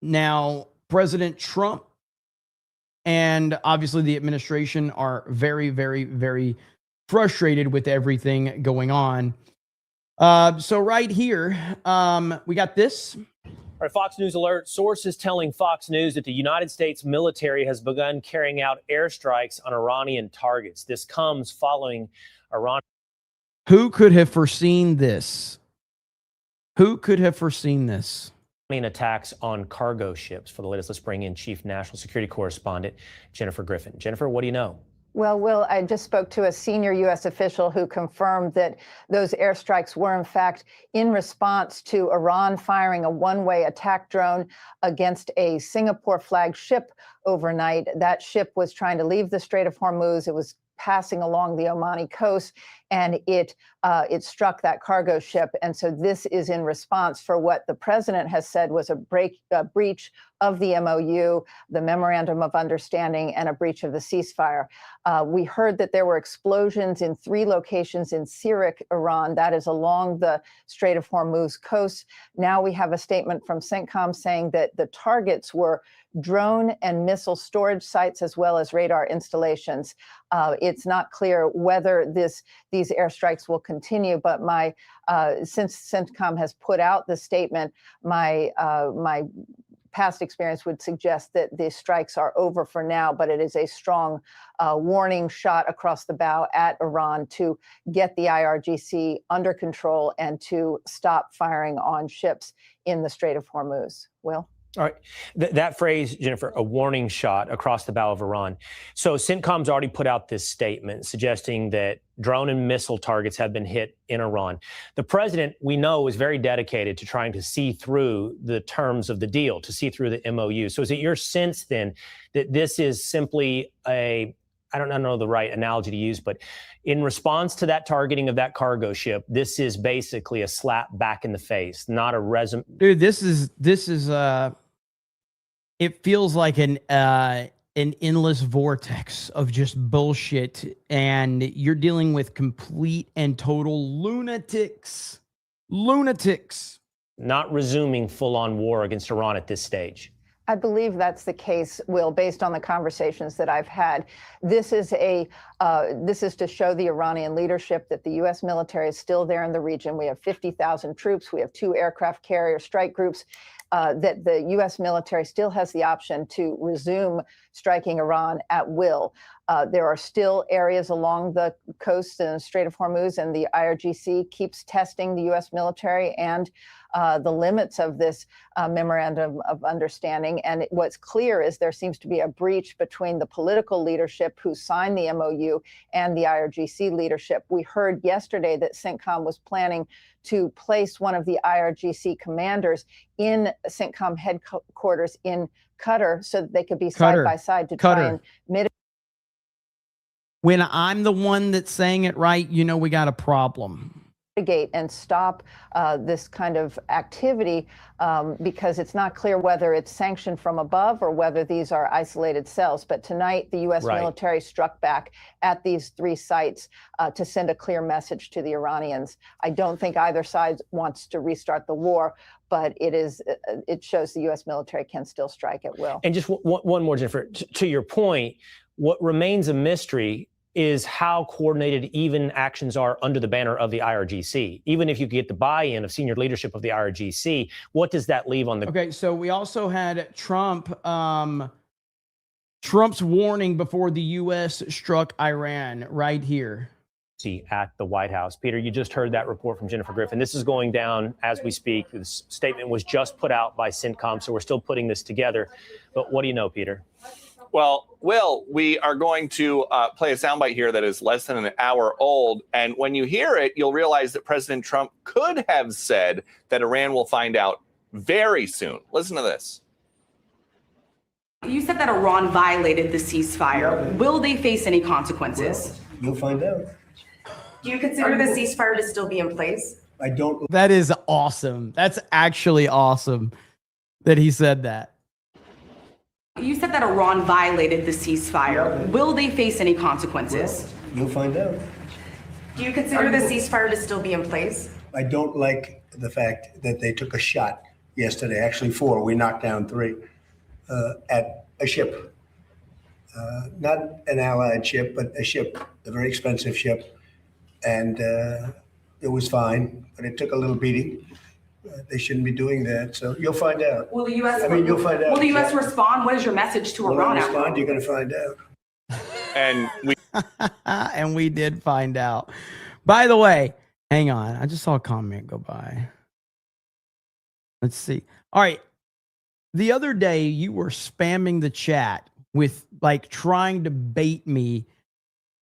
Now, President Trump and obviously the administration are very, very, very frustrated with everything going on. So right here, we got this. All right, Fox News alert. Sources telling Fox News that the United States military has begun carrying out airstrikes on Iranian targets. This comes following Iran. Who could have foreseen this? Attacks on cargo ships. For the latest, let's bring in Chief National Security Correspondent Jennifer Griffin. Jennifer, what do you know? Well, Will, I just spoke to a senior U.S. official who confirmed that those airstrikes were, in fact, in response to Iran firing a one-way attack drone against a Singapore-flagged ship overnight. That ship was trying to leave the Strait of Hormuz. It was passing along the Omani coast, and it struck that cargo ship. And so this is in response for what the president has said was a breach of the MOU, the Memorandum of Understanding, and a breach of the ceasefire. We heard that there were explosions in 3 locations in Sirik, Iran, that is along the Strait of Hormuz coast. Now we have a statement from CENTCOM saying that the targets were drone and missile storage sites as well as radar installations. It's not clear whether these airstrikes will continue, but since CENTCOM has put out the statement, my past experience would suggest that the strikes are over for now, but it is a strong warning shot across the bow at Iran to get the IRGC under control and to stop firing on ships in the Strait of Hormuz. Will? All right. That phrase, Jennifer, a warning shot across the bow of Iran. So CENTCOM's already put out this statement suggesting that drone and missile targets have been hit in Iran. The president, we know, is very dedicated to trying to see through the terms of the deal, to see through the MOU. So is it your sense then that this is simply I don't know the right analogy to use, but in response to that targeting of that cargo ship, this is basically a slap back in the face, not a resume. Dude, this is it feels like an endless vortex of just bullshit, and you're dealing with complete and total lunatics. Not resuming full-on war against Iran at this stage. I believe that's the case, Will, based on the conversations that I've had. This is to show the Iranian leadership that the U.S. military is still there in the region. We have 50,000 troops. We have 2 aircraft carrier strike groups. That the U.S. military still has the option to resume striking Iran at will. There are still areas along the coast in the Strait of Hormuz, and the IRGC keeps testing the U.S. military and the limits of this memorandum of understanding. And what's clear is there seems to be a breach between the political leadership who signed the MOU and the IRGC leadership. We heard yesterday that CENTCOM was planning to place one of the IRGC commanders in CENTCOM headquarters in Qatar so that they could be side by side to try and mitigate. When I'm the one that's saying it right, you know we got a problem. And stop this kind of activity because it's not clear whether it's sanctioned from above or whether these are isolated cells. But tonight, the U.S. military struck back at these 3 sites to send a clear message to the Iranians. I don't think either side wants to restart the war, but it shows the U.S. military can still strike at will. And just one more, Jennifer, to your point, what remains a mystery is how coordinated even actions are under the banner of the IRGC. Even if you get the buy-in of senior leadership of the IRGC, what does that leave on the... Okay, so we also had Trump's warning before the U.S. struck Iran right here. At the White House. Peter, you just heard that report from Jennifer Griffin. This is going down as we speak. This statement was just put out by CENTCOM, so we're still putting this together. But what do you know, Peter? Well, Will, we are going to play a soundbite here that is less than an hour old. And when you hear it, you'll realize that President Trump could have said that Iran will find out very soon. Listen to this. You said that Iran violated the ceasefire. Will they face any consequences? You'll find out. Do you consider the ceasefire to still be in place? I don't. That is awesome. That's actually awesome that he said that. You said that Iran violated the ceasefire. Will they face any consequences? You'll find out. Do you consider the ceasefire to still be in place? I don't like the fact that they took a shot yesterday, actually 4. We knocked down 3 at a ship. Not an allied ship, but a ship, a very expensive ship. And it was fine, but it took a little beating. They shouldn't be doing that. So you'll find out. Will the U.S. You'll find out. Will the U.S. respond? What is your message to Iran? Respond, you're going to find out. And we and we did find out. By the way, hang on. I just saw a comment go by. Let's see. All right. The other day, you were spamming the chat with like trying to bait me,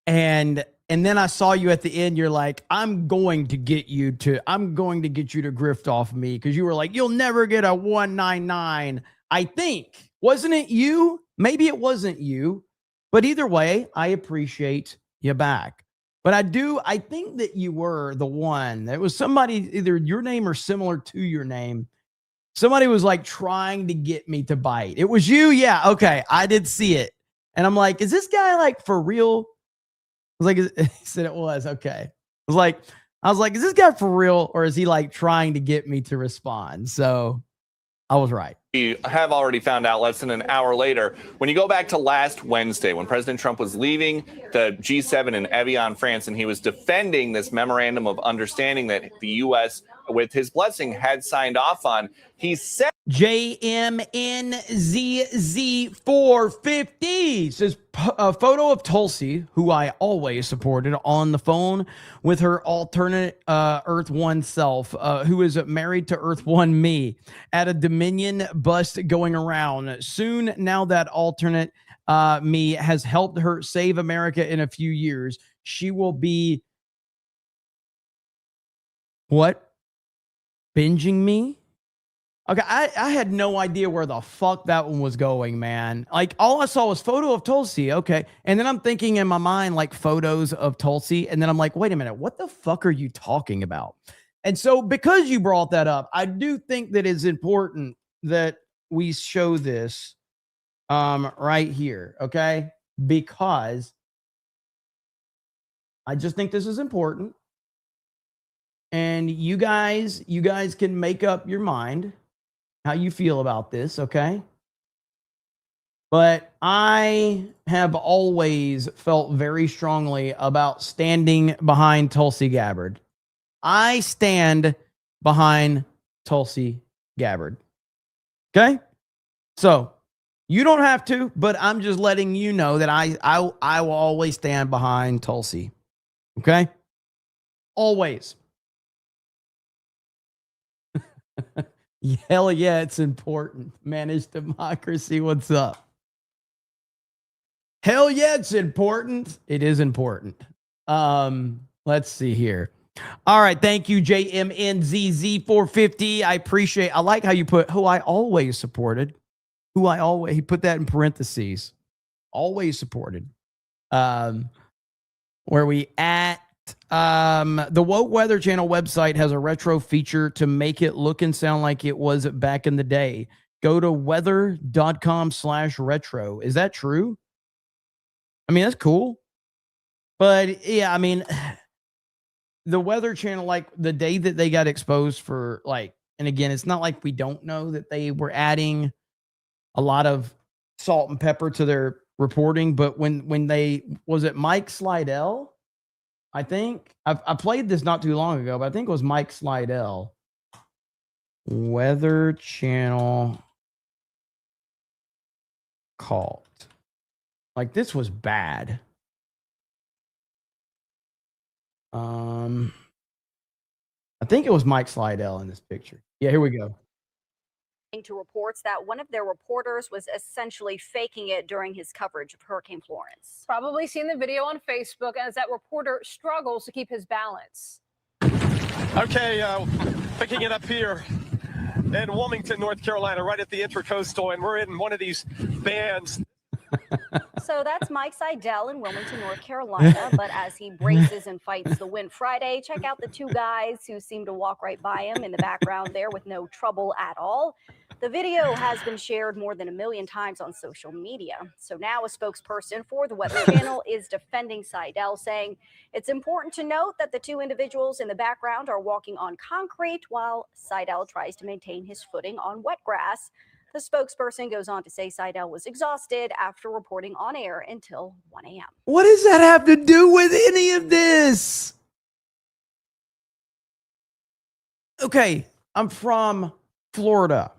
and then I saw you at the end. You're like, I'm going to get you to grift off me because you were like, you'll never get a 199. I think, wasn't it you? Maybe it wasn't you, but either way, I appreciate you back. But I think that you were the one. It was somebody, either your name or similar to your name, Somebody was like trying to get me to bite. It was you? Yeah. Okay. I did see it. And I'm like, is this guy like for real? I was like, he said it was. Okay. I was like, is this guy for real? Or is he like trying to get me to respond? So I was right. We have already found out less than an hour later. When you go back to last Wednesday, when President Trump was leaving the G7 in Evian, France, and he was defending this memorandum of understanding that the U.S., with his blessing, had signed off on, he said, JMNZZ450 says a photo of Tulsi, who I always supported, on the phone with her alternate Earth One self, who is married to Earth One me, at a Dominion bust going around. Soon, now that alternate me has helped her save America in a few years, she will be what? Binging me? Okay, I had no idea where the fuck that one was going, man. Like, all I saw was photo of Tulsi, okay. And then I'm thinking in my mind, like, photos of Tulsi. And then I'm like, wait a minute, what the fuck are you talking about? And so because you brought that up, I do think that it's important that we show this right here, okay? Because I just think this is important. And you guys can make up your mind how you feel about this, okay? But I have always felt very strongly about standing behind Tulsi Gabbard. I stand behind Tulsi Gabbard. Okay? So, you don't have to, but I'm just letting you know that I will always stand behind Tulsi. Okay? Always. Hell yeah, it's important. Managed democracy, what's up? Hell yeah, it's important. It is important. Let's see here. All right, thank you, JMNZZ450. I like how you put who I always supported. He put that in parentheses. Always supported. Where we at? The Woke Weather Channel website has a retro feature to make it look and sound like it was back in the day. Go to weather.com/retro. Is that true? I mean, that's cool. But yeah, I mean, the Weather Channel, like the day that they got exposed for like, and again, it's not like we don't know that they were adding a lot of salt and pepper to their reporting, but when they, was it Mike Slidell? I think I played this not too long ago, but I think it was Mike Slidell. Weather Channel called. Like, this was bad. I think it was Mike Slidell in this picture. Yeah, here we go. To reports that one of their reporters was essentially faking it during his coverage of Hurricane Florence. Probably seen the video on Facebook as that reporter struggles to keep his balance. Okay, picking it up here in Wilmington, North Carolina, right at the Intracoastal, and we're in one of these bands. So that's Mike Seidel in Wilmington, North Carolina. But as he braces and fights the wind Friday, check out the two guys who seem to walk right by him in the background there with no trouble at all. The video has been shared more than 1 million times on social media. So now a spokesperson for the Weather Channel is defending Seidel, saying it's important to note that the two individuals in the background are walking on concrete while Seidel tries to maintain his footing on wet grass. The spokesperson goes on to say Seidel was exhausted after reporting on air until 1 a.m. What does that have to do with any of this? Okay, I'm from Florida.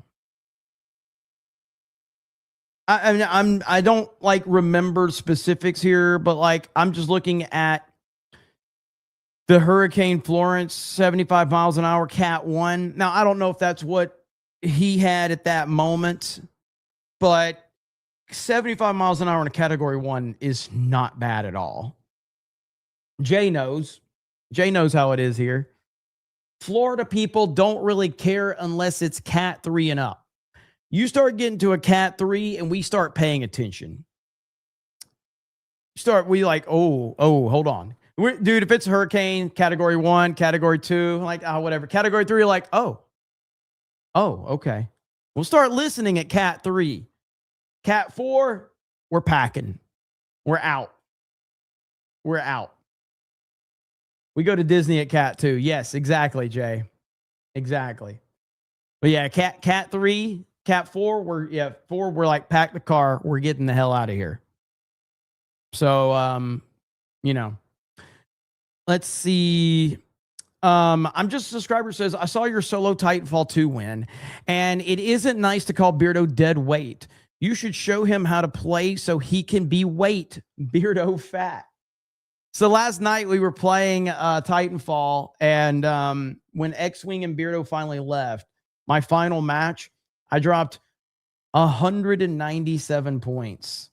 I don't like remember specifics here, but like I'm just looking at the Hurricane Florence, 75 miles an hour, Cat 1. Now, I don't know if that's what he had at that moment, but 75 miles an hour in a Category 1 is not bad at all. Jay knows how it is here. Florida people don't really care unless it's Cat 3 and up. You start getting to a Cat 3 and we start paying attention. We like, oh, hold on. Dude, if it's hurricane, Category 1, Category 2, like, whatever. Category 3, like, oh, Oh, okay. We'll start listening at Cat 3. Cat 4, we're packing. We're out. We're out. We go to Disney at Cat 2. Yes, exactly, Jay. Exactly. But yeah, Cat 3, Cat 4, we're like, pack the car. We're getting the hell out of here. So, let's see. I'm just a subscriber says, I saw your solo Titanfall 2 win, and it isn't nice to call Beardo dead weight. You should show him how to play so he can be weight. Beardo fat. So last night we were playing Titanfall, and when X-Wing and Beardo finally left, my final match, I dropped 197 points.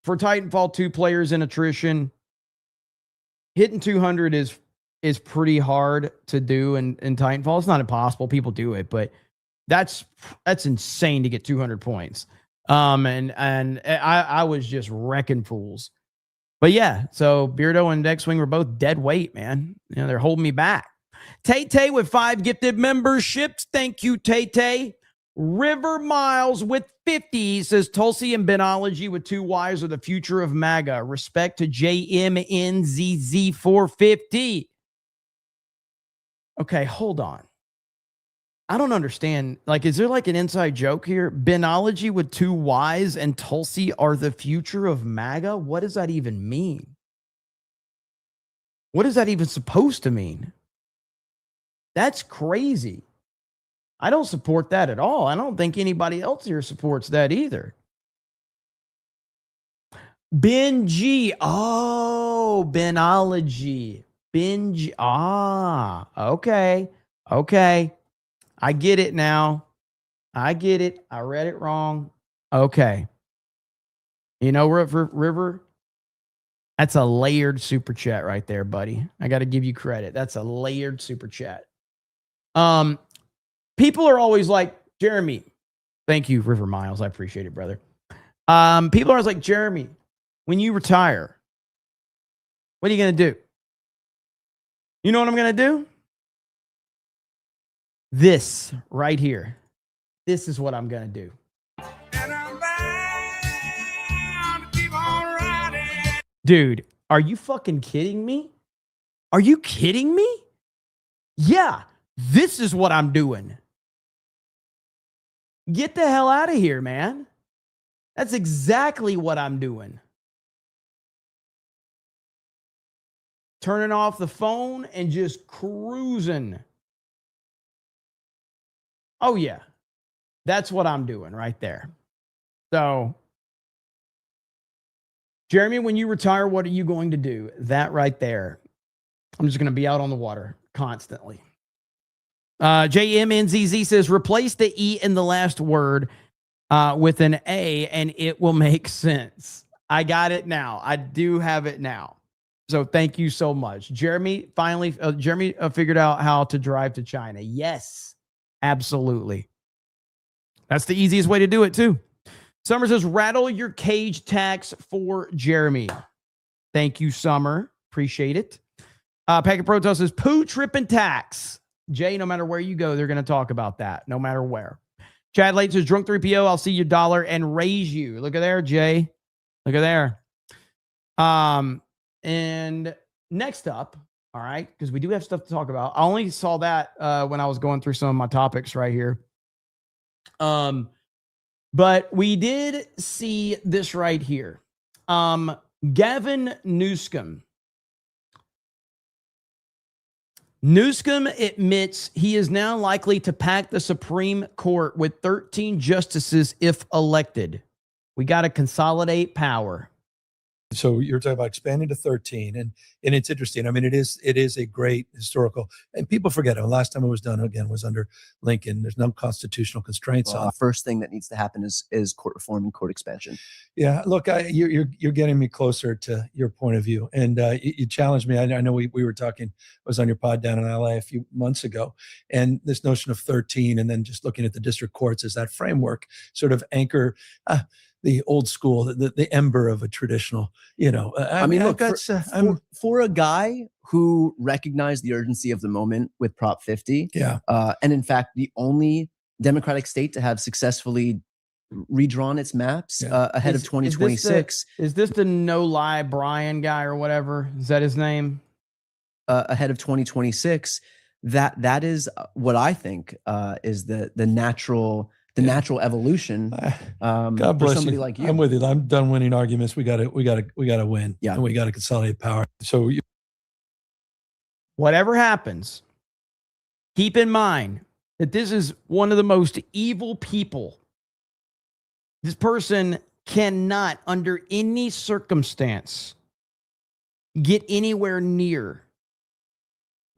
For Titanfall 2 players in attrition, hitting 200 is pretty hard to do in Titanfall. It's not impossible. People do it, but that's insane to get 200 points. And I was just wrecking fools. But yeah, so Beardo and X-Wing were both dead weight, man. You know, they're holding me back. Tay-Tay with 5 gifted memberships. Thank you, Tay-Tay. River Miles with 50 says Tulsi and Benology with 2 Ys are the future of MAGA. Respect to JMNZZ450. Okay, hold on. I don't understand. Like, is there like an inside joke here? Benology with 2 Ys and Tulsi are the future of MAGA? What does that even mean? What is that even supposed to mean? That's crazy. I don't support that at all. I don't think anybody else here supports that either. Ben G. Oh, Benology. Ben G. Ah, okay. Okay. I get it now. I get it. I read it wrong. Okay. You know, River, that's a layered super chat right there, buddy. I got to give you credit. That's a layered super chat. People are always like, Jeremy, thank you, River Miles. I appreciate it, brother. People are always like, Jeremy, when you retire, what are you going to do? You know what I'm going to do? This right here. This is what I'm going to do. Dude, are you fucking kidding me? Are you kidding me? Yeah, this is what I'm doing. Get the hell out of here, man. That's exactly what I'm doing. Turning off the phone and just cruising. Oh, yeah. That's what I'm doing right there. So, Jeremy, when you retire, what are you going to do? That right there. I'm just going to be out on the water constantly. JMNZZ says, replace the E in the last word with an A and it will make sense. I got it now. I do have it now. So thank you so much. Jeremy finally, figured out how to drive to China. Yes, absolutely. That's the easiest way to do it too. Summer says, rattle your cage tax for Jeremy. Thank you, Summer. Appreciate it. Packet Proto says, poo tripping tax. Jay, no matter where you go, they're going to talk about that, no matter where. Chad Late says, drunk 3PO, I'll see your dollar and raise you. Look at there, Jay. Look at there. And next up, all right, because we do have stuff to talk about. I only saw that when I was going through some of my topics right here. But we did see this right here. Gavin Newsom. Newsom admits he is now likely to pack the Supreme Court with 13 justices if elected. We got to consolidate power. So you're talking about expanding to 13, and it's interesting. I mean, it is a great historical, and people forget it. Last time it was done again was under Lincoln. There's no constitutional constraints on. The first thing that needs to happen is court reform and court expansion. Yeah, look, you're getting me closer to your point of view, and you challenged me. I know we were talking. I was on your pod down in LA a few months ago, and this notion of 13, and then just looking at the district courts as that framework, sort of anchor. the old school, the ember of a traditional, I mean, look, for a guy who recognized the urgency of the moment with Prop 50, and in fact, the only Democratic state to have successfully redrawn its maps ahead of 2026. Is this the no lie Brian guy or whatever? Is that his name? Ahead of 2026, that is what I think is the natural evolution. God bless somebody you. like you. I'm with you. I'm done winning arguments. We got to win. Yeah, and we got to consolidate power. So whatever happens, keep in mind that this is one of the most evil people. This person cannot, under any circumstance, get anywhere near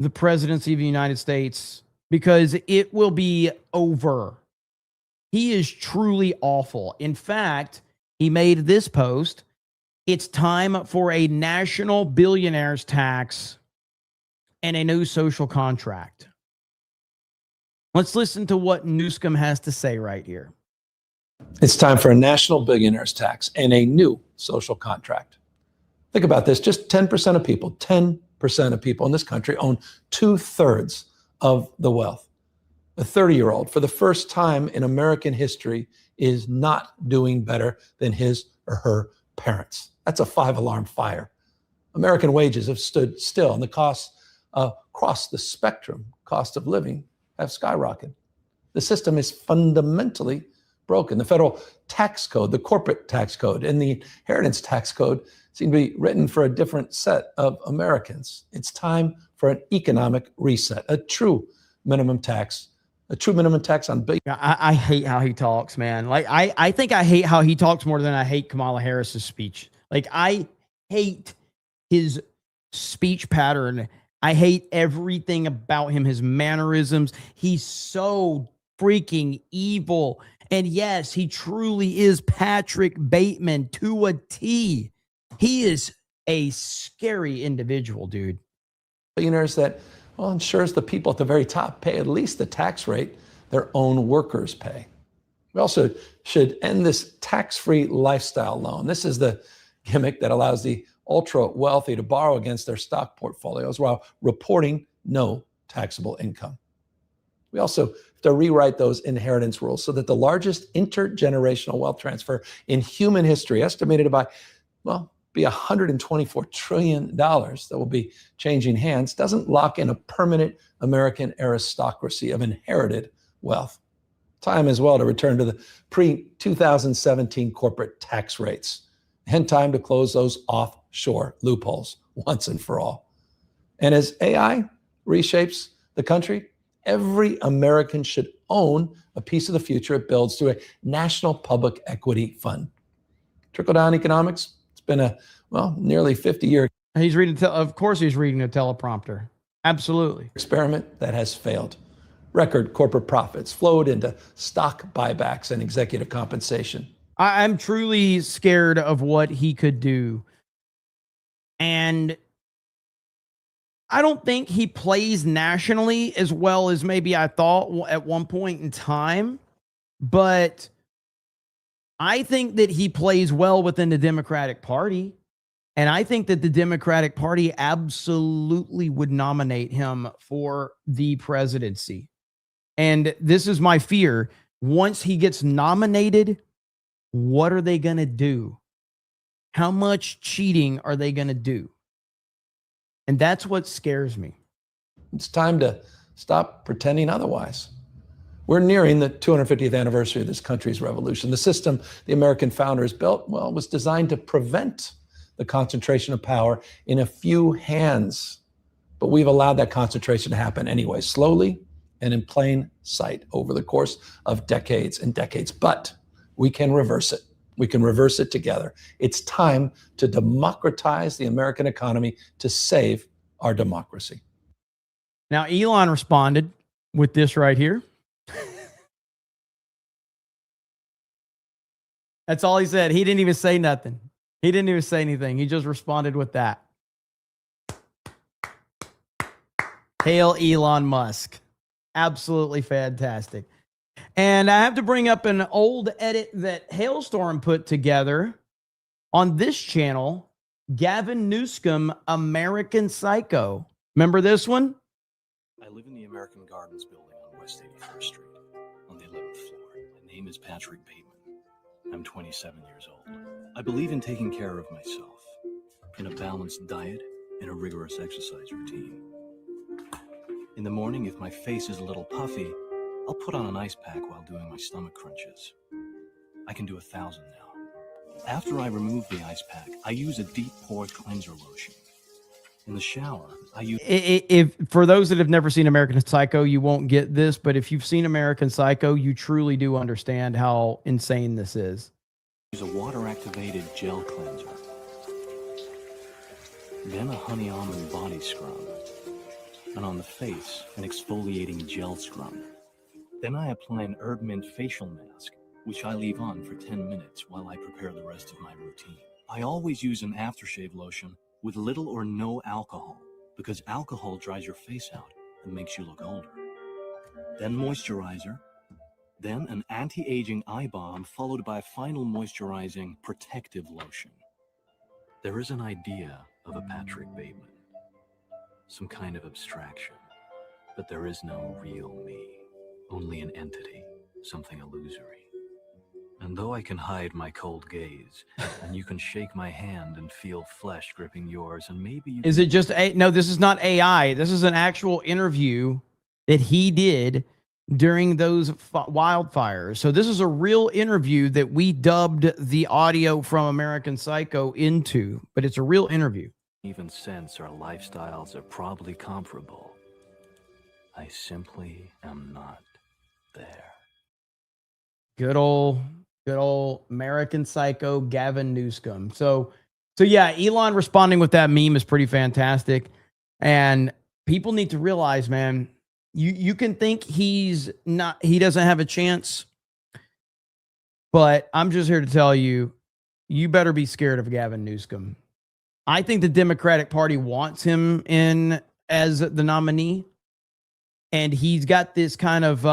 the presidency of the United States because it will be over. He is truly awful. In fact, he made this post. It's time for a national billionaires tax and a new social contract. Let's listen to what Newsom has to say right here. It's time for a national billionaires tax and a new social contract. Think about this. Just 10% of people, 10% of people in this country own 2/3 of the wealth. A 30-year-old, for the first time in American history, is not doing better than his or her parents. That's a 5-alarm fire. American wages have stood still, and the costs across the spectrum, cost of living, have skyrocketed. The system is fundamentally broken. The federal tax code, the corporate tax code, and the inheritance tax code seem to be written for a different set of Americans. It's time for an economic reset, a true minimum tax on big. I hate how he talks, man. Like, I think I hate how he talks more than I hate Kamala Harris's speech. Like, I hate his speech pattern. I hate everything about him, his mannerisms. He's so freaking evil. And yes, he truly is Patrick Bateman to a T. He is a scary individual, dude. Billionaires that, well, ensures the people at the very top pay at least the tax rate their own workers pay. We also should end this tax-free lifestyle loan. This is the gimmick that allows the ultra-wealthy to borrow against their stock portfolios while reporting no taxable income. We also have to rewrite those inheritance rules so that the largest intergenerational wealth transfer in human history, estimated by, well, be $124 trillion that will be changing hands, doesn't lock in a permanent American aristocracy of inherited wealth. Time as well to return to the pre-2017 corporate tax rates, and time to close those offshore loopholes once and for all. And as AI reshapes the country, every American should own a piece of the future it builds through a national public equity fund. Trickle-down economics, it's been a, well, nearly 50-year. He's reading, of course he's reading a teleprompter. Absolutely. Experiment that has failed. Record corporate profits flowed into stock buybacks and executive compensation. I'm truly scared of what he could do. And I don't think he plays nationally as well as maybe I thought at one point in time. But I think that he plays well within the Democratic Party. And I think that the Democratic Party absolutely would nominate him for the presidency. And this is my fear. Once he gets nominated, what are they going to do? How much cheating are they going to do? And that's what scares me. It's time to stop pretending otherwise. We're nearing the 250th anniversary of this country's revolution. The system the American founders built, well, was designed to prevent the concentration of power in a few hands. But we've allowed that concentration to happen anyway, slowly and in plain sight over the course of decades and decades. But we can reverse it. We can reverse it together. It's time to democratize the American economy to save our democracy. Now, Elon responded with this right here. That's all he said. He didn't even say nothing. He didn't even say anything. He just responded with that. Hail Elon Musk. Absolutely fantastic. And I have to bring up an old edit that Hailstorm put together on this channel. Gavin Newsom, American Psycho. Remember this one? I live in the American Gardens building on West 81st Street on the 11th floor. My name is Patrick Bateman. I'm 27 years old. I believe in taking care of myself, in a balanced diet and a rigorous exercise routine. In the morning, if my face is a little puffy, I'll put on an ice pack while doing my stomach crunches. I can do 1,000 now. After I remove the ice pack, I use a deep pore cleanser lotion. In the shower, I use... If for those that have never seen American Psycho, you won't get this, but if you've seen American Psycho, you truly do understand how insane this is. Use a water-activated gel cleanser. Then a honey almond body scrub. And on the face, an exfoliating gel scrub. Then I apply an herb mint facial mask, which I leave on for 10 minutes while I prepare the rest of my routine. I always use an aftershave lotion with little or no alcohol, because alcohol dries your face out and makes you look older. Then moisturizer, then an anti-aging eye balm, followed by a final moisturizing protective lotion. There is an idea of a Patrick Bateman, some kind of abstraction, but there is no real me, only an entity, something illusory. And though I can hide my cold gaze, and you can shake my hand and feel flesh gripping yours, and maybe you... Is it just no, this is not AI. This is an actual interview that he did during those wildfires. So this is a real interview that we dubbed the audio from American Psycho into, but it's a real interview. Even sense our lifestyles are probably comparable. I simply am not there. Good old American Psycho Gavin Newsom. So yeah, Elon responding with that meme is pretty fantastic. And people need to realize, man, you can think he doesn't have a chance, but I'm just here to tell you, you better be scared of Gavin Newsom. I think the Democratic Party wants him in as the nominee. And he's got this kind of,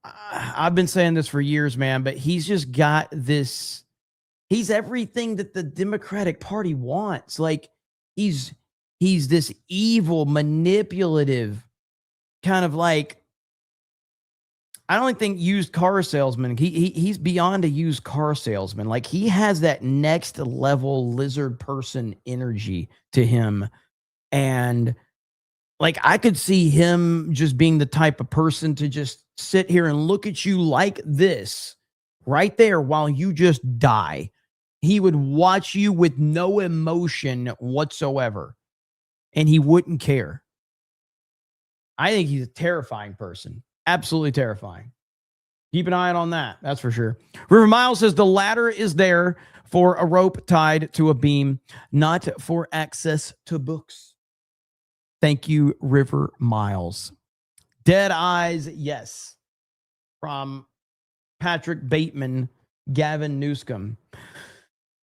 I've been saying this for years, man, but he's just got this, he's everything that the Democratic Party wants. Like he's this evil, manipulative kind of like, I don't think used car salesman. He's beyond a used car salesman. Like he has that next level lizard person energy to him. And like I could see him just being the type of person to just sit here and look at you like this right there while you just die. He would watch you with no emotion whatsoever, and he wouldn't care. I think he's a terrifying person. Absolutely terrifying. Keep an eye on that. That's for sure. River Miles says the ladder is there for a rope tied to a beam, not for access to books. Thank you, River Miles. Dead Eyes, yes. From Patrick Bateman, Gavin Newsom.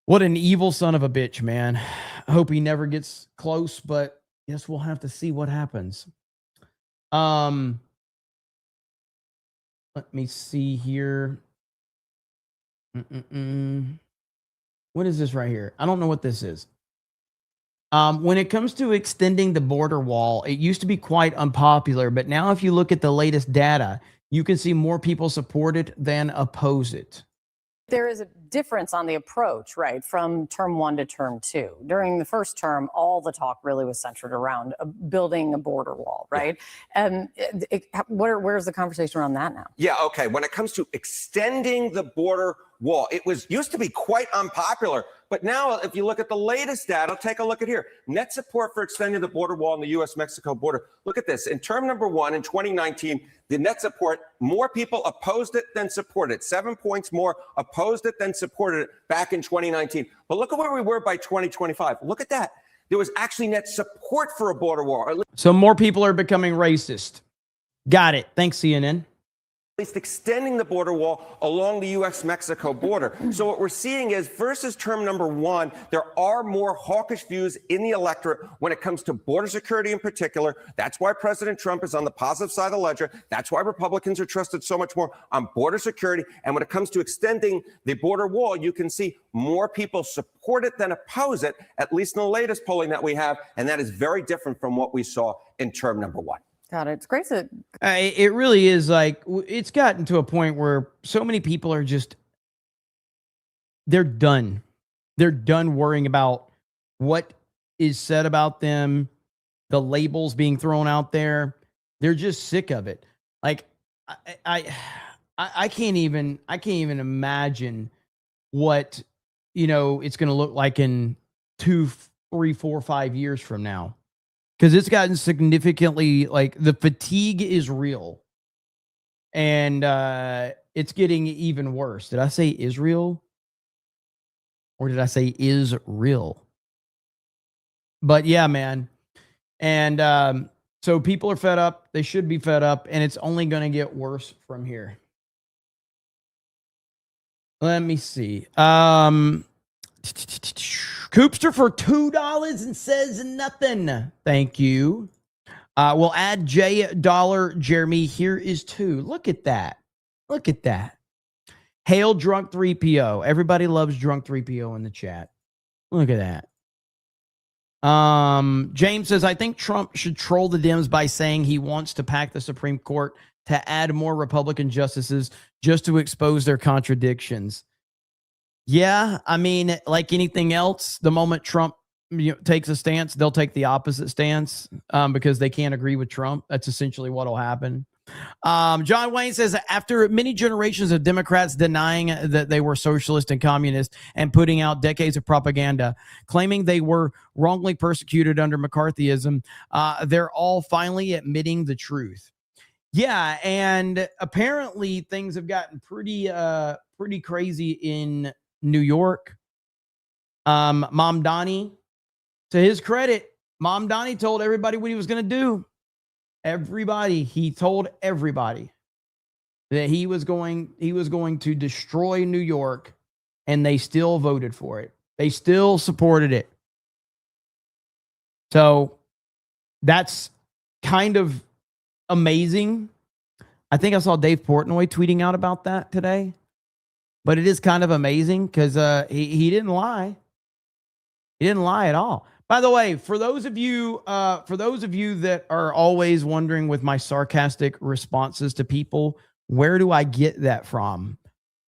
What an evil son of a bitch, man. I hope he never gets close, but guess we'll have to see what happens. Let me see here. What is this right here? I don't know what this is. When it comes to extending the border wall, it used to be quite unpopular, but now if you look at the latest data, you can see more people support it than oppose it. There is a difference on the approach, right, from term one to term two. During the first term, all the talk really was centered around building a border wall, right? And where's the conversation around that now? Yeah, okay. When it comes to extending the border wall, it used to be quite unpopular. But now, if you look at the latest data, take a look at here. Net support for extending the border wall on the U.S.-Mexico border. Look at this. In term number one, in 2019, the net support, more people opposed it than supported it. 7 points more opposed it than supported it back in 2019. But look at where we were by 2025. Look at that. There was actually net support for a border wall. So more people are becoming racist. Got it. Thanks, CNN. least extending the border wall along the U.S.-Mexico border. So what we're seeing is, versus term number one, there are more hawkish views in the electorate when it comes to border security in particular. That's why President Trump is on the positive side of the ledger. That's why Republicans are trusted so much more on border security. And when it comes to extending the border wall, you can see more people support it than oppose it, at least in the latest polling that we have. And that is very different from what we saw in term number one. God, it's great to. It really is like, it's gotten to a point where so many people are just, they're done. They're done worrying about what is said about them, the labels being thrown out there. They're just sick of it. Like, I can't even imagine what, it's going to look like in 2, 3, 4, 5 years from now. Because it's gotten significantly, like, the fatigue is real. And it's getting even worse. Did I say Israel? Or did I say is real? But yeah, man. And so people are fed up. They should be fed up. And it's only going to get worse from here. Let me see. Coopster for $2 and says nothing. Thank you. We'll add $J. Jeremy. Here is $2. Look at that. Look at that. Hail Drunk 3PO. Everybody loves Drunk 3PO in the chat. Look at that. James says, I think Trump should troll the Dems by saying he wants to pack the Supreme Court to add more Republican justices just to expose their contradictions. Yeah, I mean, like anything else, the moment Trump takes a stance, they'll take the opposite stance because they can't agree with Trump. That's essentially what will happen. John Wayne says, after many generations of Democrats denying that they were socialist and communist and putting out decades of propaganda, claiming they were wrongly persecuted under McCarthyism, they're all finally admitting the truth. Yeah, and apparently things have gotten pretty crazy in New York. Mom Donnie, to his credit, Mom Donnie told everybody what he was going to do. He told everybody that he was going to destroy New York, and they still voted for it. They still supported it. So that's kind of amazing. I think I saw Dave Portnoy tweeting out about that today. But it is kind of amazing because he didn't lie. He didn't lie at all. By the way, for those of you that are always wondering with my sarcastic responses to people, where do I get that from?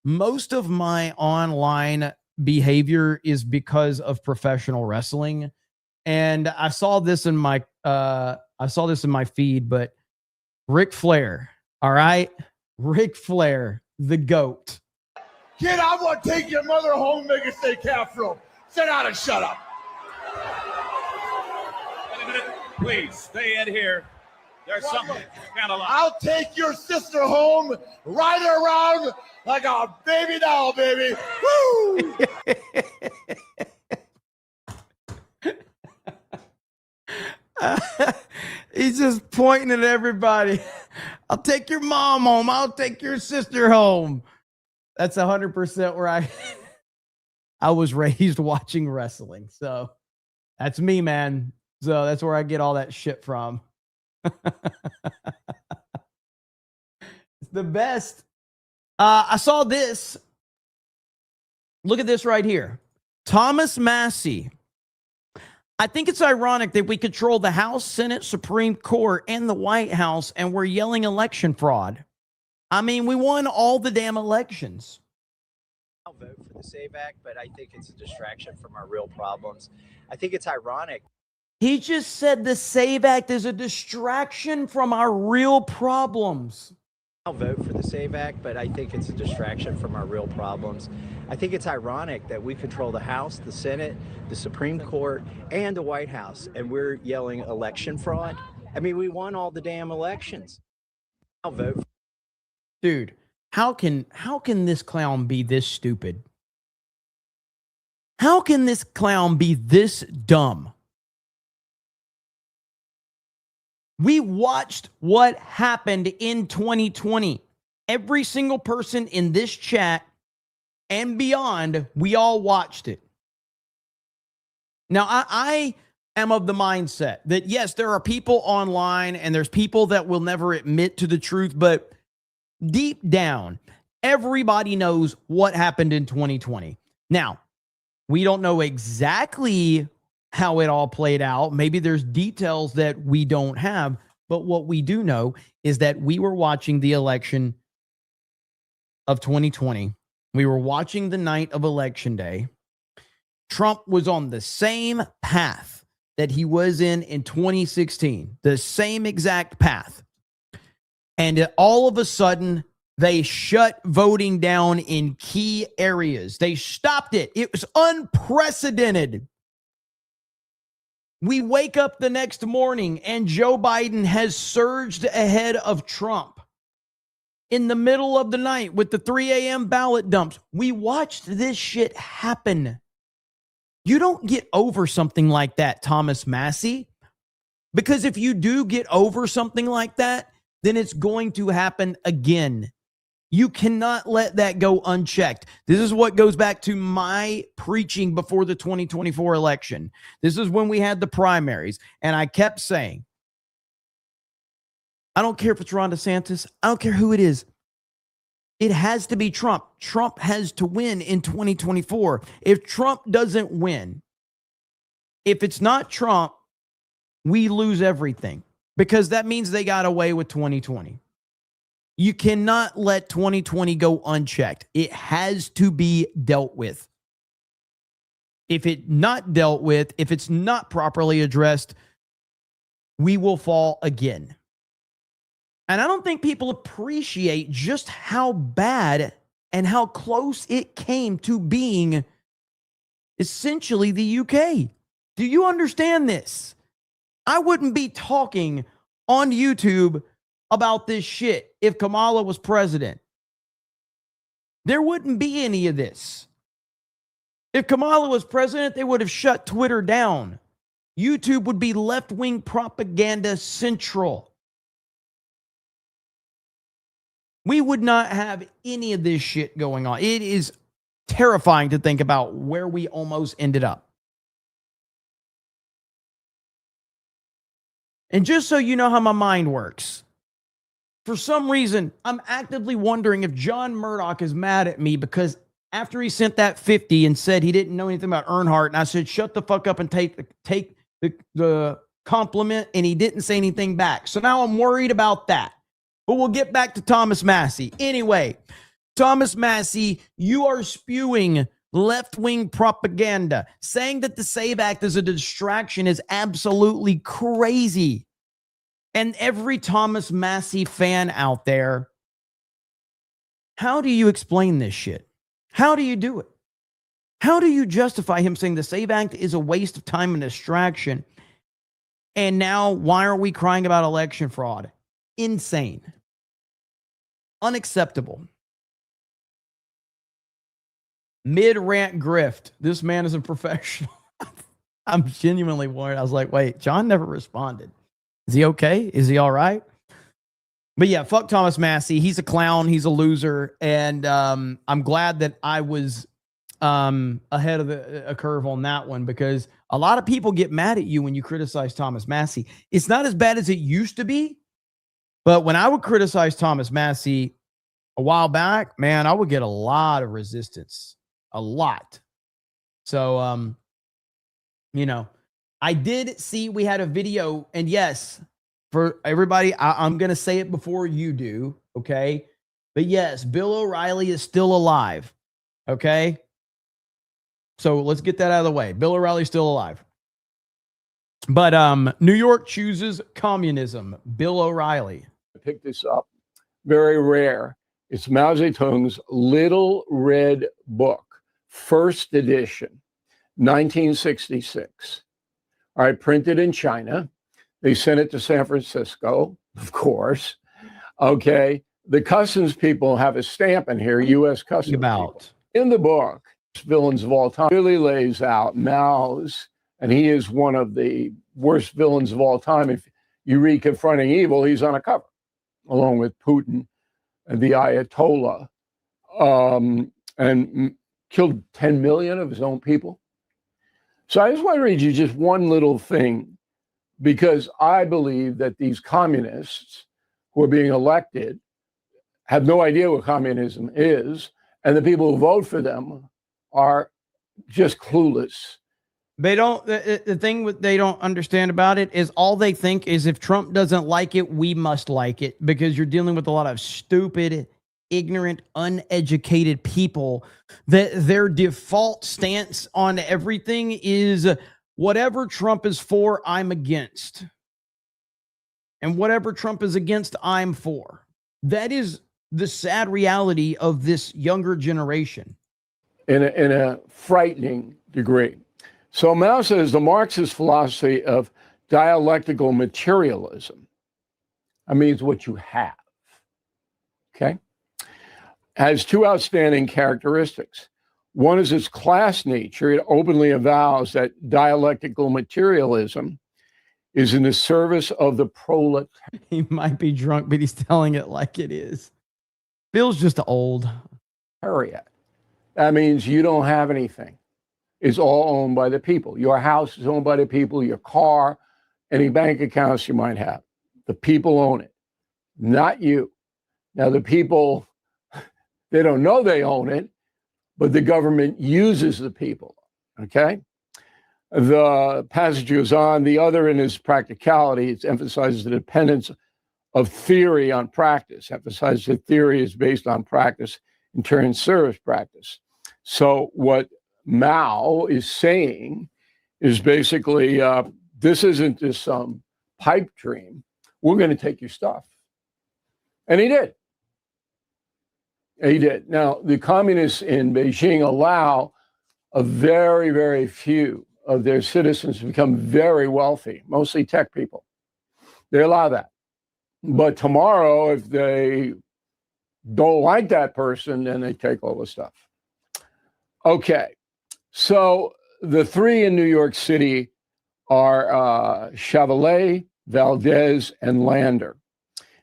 Most of my online behavior is because of professional wrestling, and I saw this in my feed. But Ric Flair, all right, Ric Flair, the GOAT. Kid, I'm going to take your mother home and make a steak casserole. Sit down and shut up. Please, stay in here. There's something kind of like... I'll take your sister home, ride her around like a baby doll, baby. Woo! He's just pointing at everybody. I'll take your mom home. I'll take your sister home. That's 100% where I was raised watching wrestling. So that's me, man. So that's where I get all that shit from. It's the best. I saw this. Look at this right here. Thomas Massey. I think it's ironic that we control the House, Senate, Supreme Court, and the White House, and we're yelling election fraud. I mean, we won all the damn elections. I'll vote for the SAVE Act, but I think it's a distraction from our real problems. I think it's ironic. He just said the SAVE Act is a distraction from our real problems. I'll vote for the SAVE Act, but I think it's a distraction from our real problems. I think it's ironic that we control the House, the Senate, the Supreme Court, and the White House, and we're yelling election fraud. I mean, we won all the damn elections. I'll vote. Dude, how can this clown be this stupid? How can this clown be this dumb? We watched what happened in 2020, every single person in this chat and beyond, we all watched it. Now, I am of the mindset that, yes, there are people online and there's people that will never admit to the truth, but deep down, everybody knows what happened in 2020. Now, we don't know exactly how it all played out. Maybe there's details that we don't have, but what we do know is that we were watching the election of 2020. We were watching the night of Election Day. Trump was on the same path that he was in 2016, the same exact path. And all of a sudden, they shut voting down in key areas. They stopped it. It was unprecedented. We wake up the next morning and Joe Biden has surged ahead of Trump in the middle of the night with the 3 a.m. ballot dumps. We watched this shit happen. You don't get over something like that, Thomas Massie, because if you do get over something like that, then it's going to happen again. You cannot let that go unchecked. This is what goes back to my preaching before the 2024 election. This is when we had the primaries, and I kept saying, I don't care if it's Ron DeSantis. I don't care who it is. It has to be Trump. Trump has to win in 2024. If Trump doesn't win, if it's not Trump, we lose everything, because that means they got away with 2020. You cannot let 2020 go unchecked. It has to be dealt with. If it's not dealt with, if it's not properly addressed, we will fall again. And I don't think people appreciate just how bad and how close it came to being essentially the UK. Do you understand this? I wouldn't be talking on YouTube about this shit if Kamala was president. There wouldn't be any of this. If Kamala was president, they would have shut Twitter down. YouTube would be left-wing propaganda central. We would not have any of this shit going on. It is terrifying to think about where we almost ended up. And just so you know how my mind works, for some reason, I'm actively wondering if John Murdoch is mad at me because after he sent that 50 and said he didn't know anything about Earnhardt, and I said, shut the fuck up and take the compliment, and he didn't say anything back. So now I'm worried about that. But we'll get back to Thomas Massie. Anyway, Thomas Massie, you are spewing left-wing propaganda. Saying that the SAVE Act is a distraction is absolutely crazy. And every Thomas Massie fan out there, how do you explain this shit? How do you do it? How do you justify him saying the SAVE Act is a waste of time and distraction? And now, why are we crying about election fraud? Insane. Unacceptable. Mid-rant grift. This man is a professional. I'm genuinely worried. I was like, wait, John never responded. Is he okay? Is he all right? But yeah, fuck Thomas Massie. He's a clown. He's a loser. And I'm glad that I was ahead of a curve on that one, because a lot of people get mad at you when you criticize Thomas Massie. It's not as bad as it used to be. But when I would criticize Thomas Massie a while back, man, I would get a lot of resistance. A lot. So, you know, I did see we had a video, and yes, for everybody, I'm going to say it before you do, okay? But yes, Bill O'Reilly is still alive, okay? So let's get that out of the way. Bill O'Reilly's still alive. But New York chooses communism. Bill O'Reilly. I picked this up. Very rare. It's Mao Zedong's Little Red Book, first edition, 1966. All right, printed in China. They sent it to San Francisco, of course. Okay. The customs people have a stamp in here, U.S. customs people. In the book, villains of all time really lays out Mao's, and he is one of the worst villains of all time. If you read Confronting Evil, he's on a cover, along with Putin, the Ayatollah, and killed 10 million of his own people. So I just want to read you just one little thing, because I believe that these communists who are being elected have no idea what communism is, and the people who vote for them are just clueless. They don't, the thing they don't understand about it is all they think is if Trump doesn't like it, we must like it, because you're dealing with a lot of stupid, ignorant, uneducated people that their default stance on everything is whatever Trump is for, I'm against. And whatever Trump is against, I'm for. That is the sad reality of this younger generation. In a frightening degree. So Mao says the Marxist philosophy of dialectical materialism, that means what you have, okay, has two outstanding characteristics. One is its class nature. It openly avows that dialectical materialism is in the service of the proletariat. He might be drunk, but he's telling it like it is. Bill's just old. That means you don't have anything. It's all owned by the people. Your house is owned by the people, your car, any bank accounts you might have. The people own it, not you. Now, the people, they don't know they own it, but the government uses the people, okay? The passage goes on. The other in its practicality, it emphasizes the dependence of theory on practice, emphasizes that theory is based on practice, in turn serves practice. So what Mao is saying is basically, this isn't just some pipe dream. We're going to take your stuff. And he did. He did. Now, the communists in Beijing allow a very, very few of their citizens to become very wealthy, mostly tech people. They allow that. But tomorrow, if they don't like that person, then they take all the stuff. Okay. So the three in New York City are Chevrolet, Valdez, and Lander.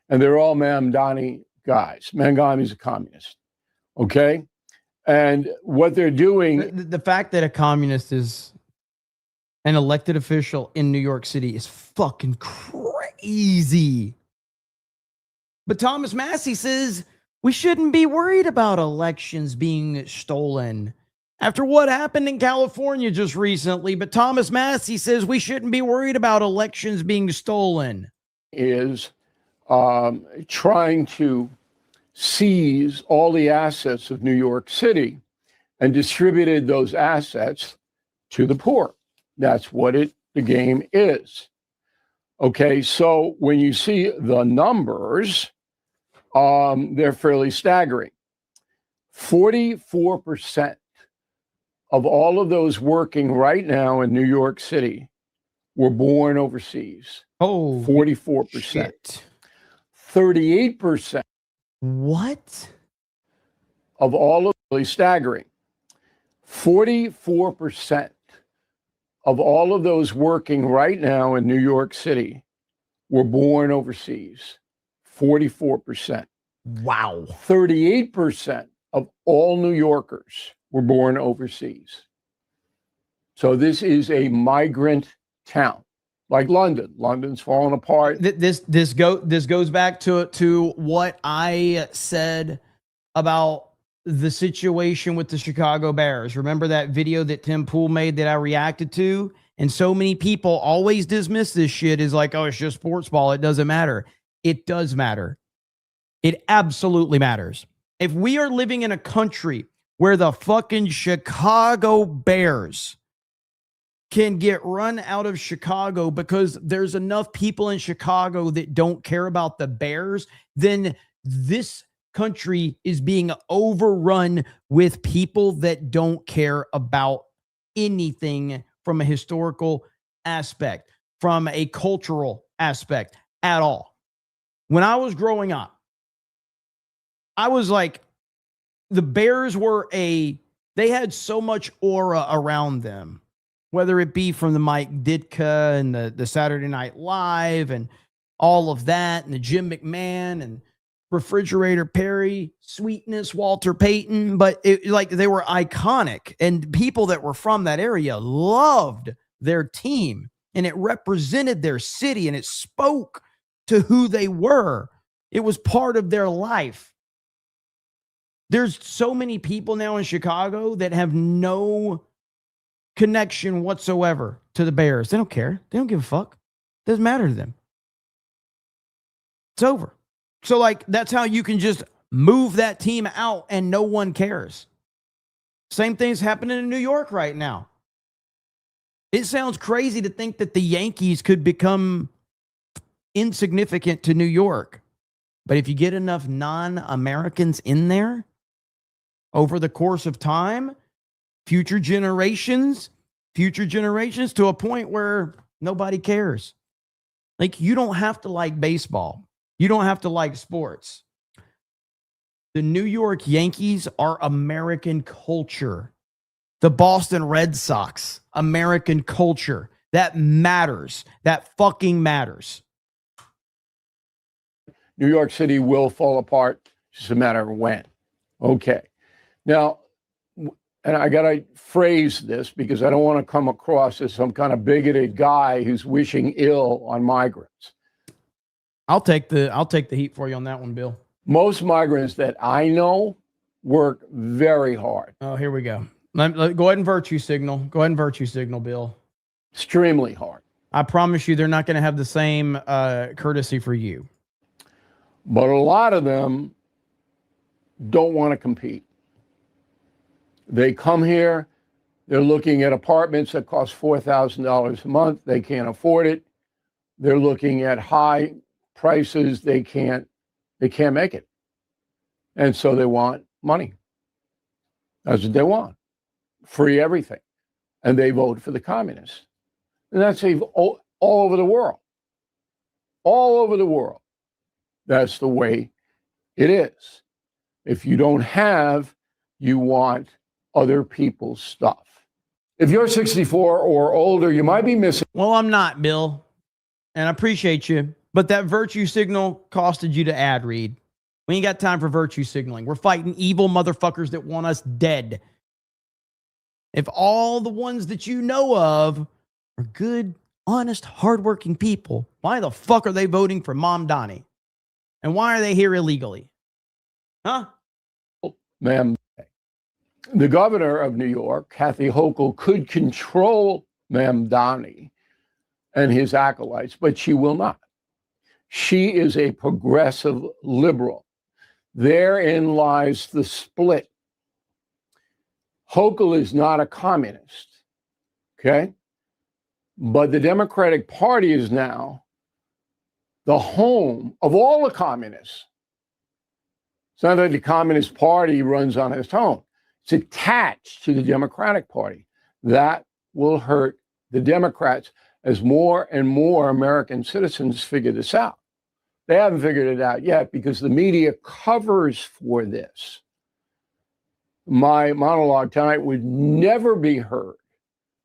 And they're all Mamdani guys. Mamdani is a communist. Okay? And what they're doing... The fact that a communist is an elected official in New York City is fucking crazy. But Thomas Massey says we shouldn't be worried about elections being stolen after what happened in California just recently. But Thomas Massey says we shouldn't be worried about elections being stolen. Is trying to seize all the assets of New York City and distributed those assets to the poor. That's what the game is. Okay, so when you see the numbers, they're fairly staggering. 44% of all of those working right now in New York City were born overseas. Oh, 44%. Shit. 38%. What? Of all of really staggering. 44% of all of those working right now in New York City were born overseas. 44%. Wow. 38% of all New Yorkers were born overseas. So this is a migrant town, like London. London's falling apart. This goes back to what I said about the situation with the Chicago Bears. Remember that video that Tim Pool made that I reacted to? And so many people always dismiss this shit as like, oh, it's just sports ball. It doesn't matter. It does matter. It absolutely matters. If we are living in a country where the fucking Chicago Bears can get run out of Chicago because there's enough people in Chicago that don't care about the Bears, then this country is being overrun with people that don't care about anything from a historical aspect, from a cultural aspect at all. When I was growing up, I was like, the Bears they had so much aura around them, whether it be from the Mike Ditka and the Saturday Night Live and all of that, and the Jim McMahon and Refrigerator Perry, Sweetness, Walter Payton, but they were iconic, and people that were from that area loved their team, and it represented their city, and it spoke to who they were. It was part of their life. There's so many people now in Chicago that have no connection whatsoever to the Bears. They don't care. They don't give a fuck. It doesn't matter to them. It's over. So, that's how you can just move that team out and no one cares. Same thing's happening in New York right now. It sounds crazy to think that the Yankees could become insignificant to New York. But if you get enough non-Americans in there over the course of time, future generations to a point where nobody cares. You don't have to like baseball. You don't have to like sports. The New York Yankees are American culture. The Boston Red Sox, American culture. That matters. That fucking matters. New York City will fall apart. It's just a matter of when. Okay. Now, and I got to phrase this because I don't want to come across as some kind of bigoted guy who's wishing ill on migrants. I'll take the heat for you on that one, Bill. Most migrants that I know work very hard. Oh, here we go. Go ahead and virtue signal. Go ahead and virtue signal, Bill. Extremely hard. I promise you they're not going to have the same courtesy for you. But a lot of them don't want to compete. They come here, they're looking at apartments that cost $4,000 a month. They can't afford it. They're looking at high prices. They can't make it. And so they want money. That's what they want. Free everything. And they vote for the communists. And that's all over the world. All over the world. That's the way it is. If you don't have, you want other people's stuff. If you're 64 or older, you might be missing. Well, I'm not, Bill. And I appreciate you. But that virtue signal costed you to ad read. We ain't got time for virtue signaling. We're fighting evil motherfuckers that want us dead. If all the ones that you know of are good, honest, hardworking people, why the fuck are they voting for Mom Donnie? And why are they here illegally? Huh? Ma'am, the governor of New York, Kathy Hochul, could control Ma'am Donnie and his acolytes, but she will not. She is a progressive liberal. Therein lies the split. Hochul is not a communist, okay? But the Democratic Party is now the home of all the communists. It's not that the Communist Party runs on its own. It's attached to the Democratic Party. That will hurt the Democrats as more and more American citizens figure this out. They haven't figured it out yet because the media covers for this. My monologue tonight would never be heard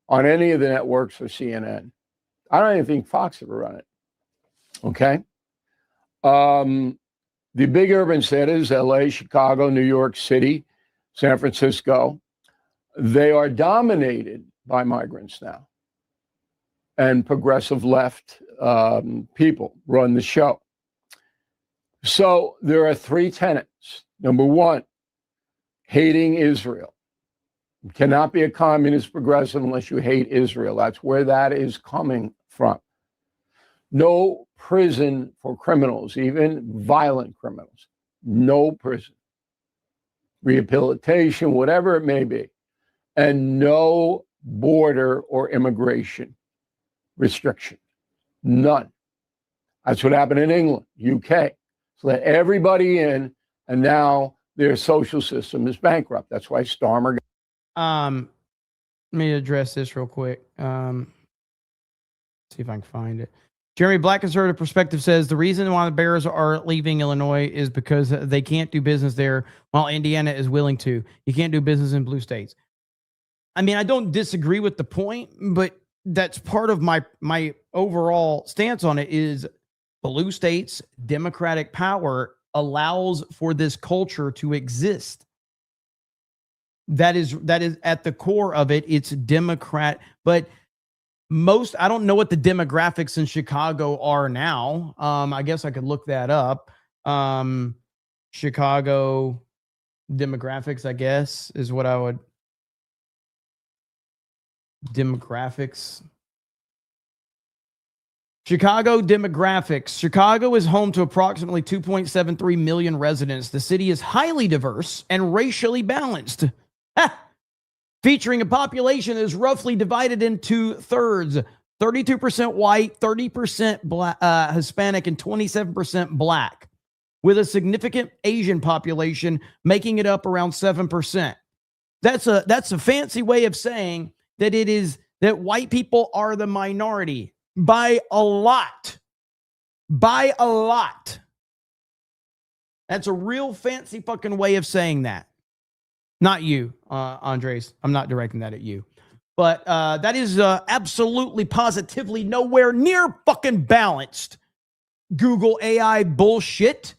on any of the networks or CNN. I don't even think Fox ever run it. Okay? The big urban cities, LA, Chicago, New York City, San Francisco, they are dominated by migrants now. And progressive left people run the show. So there are three tenets. Number one, hating Israel. You cannot be a communist progressive unless you hate Israel. That's where that is coming from. No prison for criminals, even violent criminals. No prison. Rehabilitation, whatever it may be. And no border or immigration restriction. None. That's what happened in England, UK. So let everybody in, and now their social system is bankrupt. That's why Starmer let me address this real quick. See if I can find it. Jeremy, Black Conservative Perspective says the reason why the Bears are leaving Illinois is because they can't do business there while Indiana is willing to. You can't do business in blue states. I mean, I don't disagree with the point, but that's part of my overall stance on it is blue states, Democratic power allows for this culture to exist. That is at the core of it. It's Democrat, but I don't know what the demographics in Chicago are now. I guess I could look that up. Chicago demographics, I guess, is what I would. Demographics. Chicago demographics. Chicago is home to approximately 2.73 million residents. The city is highly diverse and racially balanced. Featuring a population that is roughly divided into thirds, 32% white, 30% black, Hispanic, and 27% black, with a significant Asian population making it up around 7%. That's a fancy way of saying that it is that white people are the minority by a lot. By a lot. That's a real fancy fucking way of saying that. Not you, Andres. I'm not directing that at you. But that is absolutely, positively nowhere near fucking balanced. Google AI bullshit.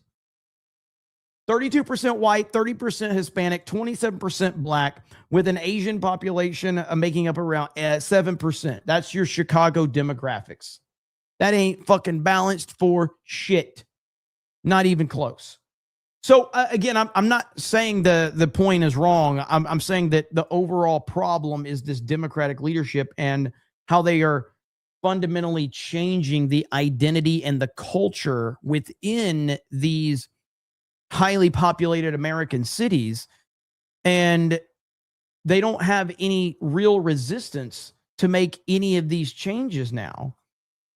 32% white, 30% Hispanic, 27% black, with an Asian population making up around 7%. That's your Chicago demographics. That ain't fucking balanced for shit. Not even close. So again, I'm not saying the point is wrong. I'm saying that the overall problem is this Democratic leadership and how they are fundamentally changing the identity and the culture within these highly populated American cities, and they don't have any real resistance to make any of these changes now.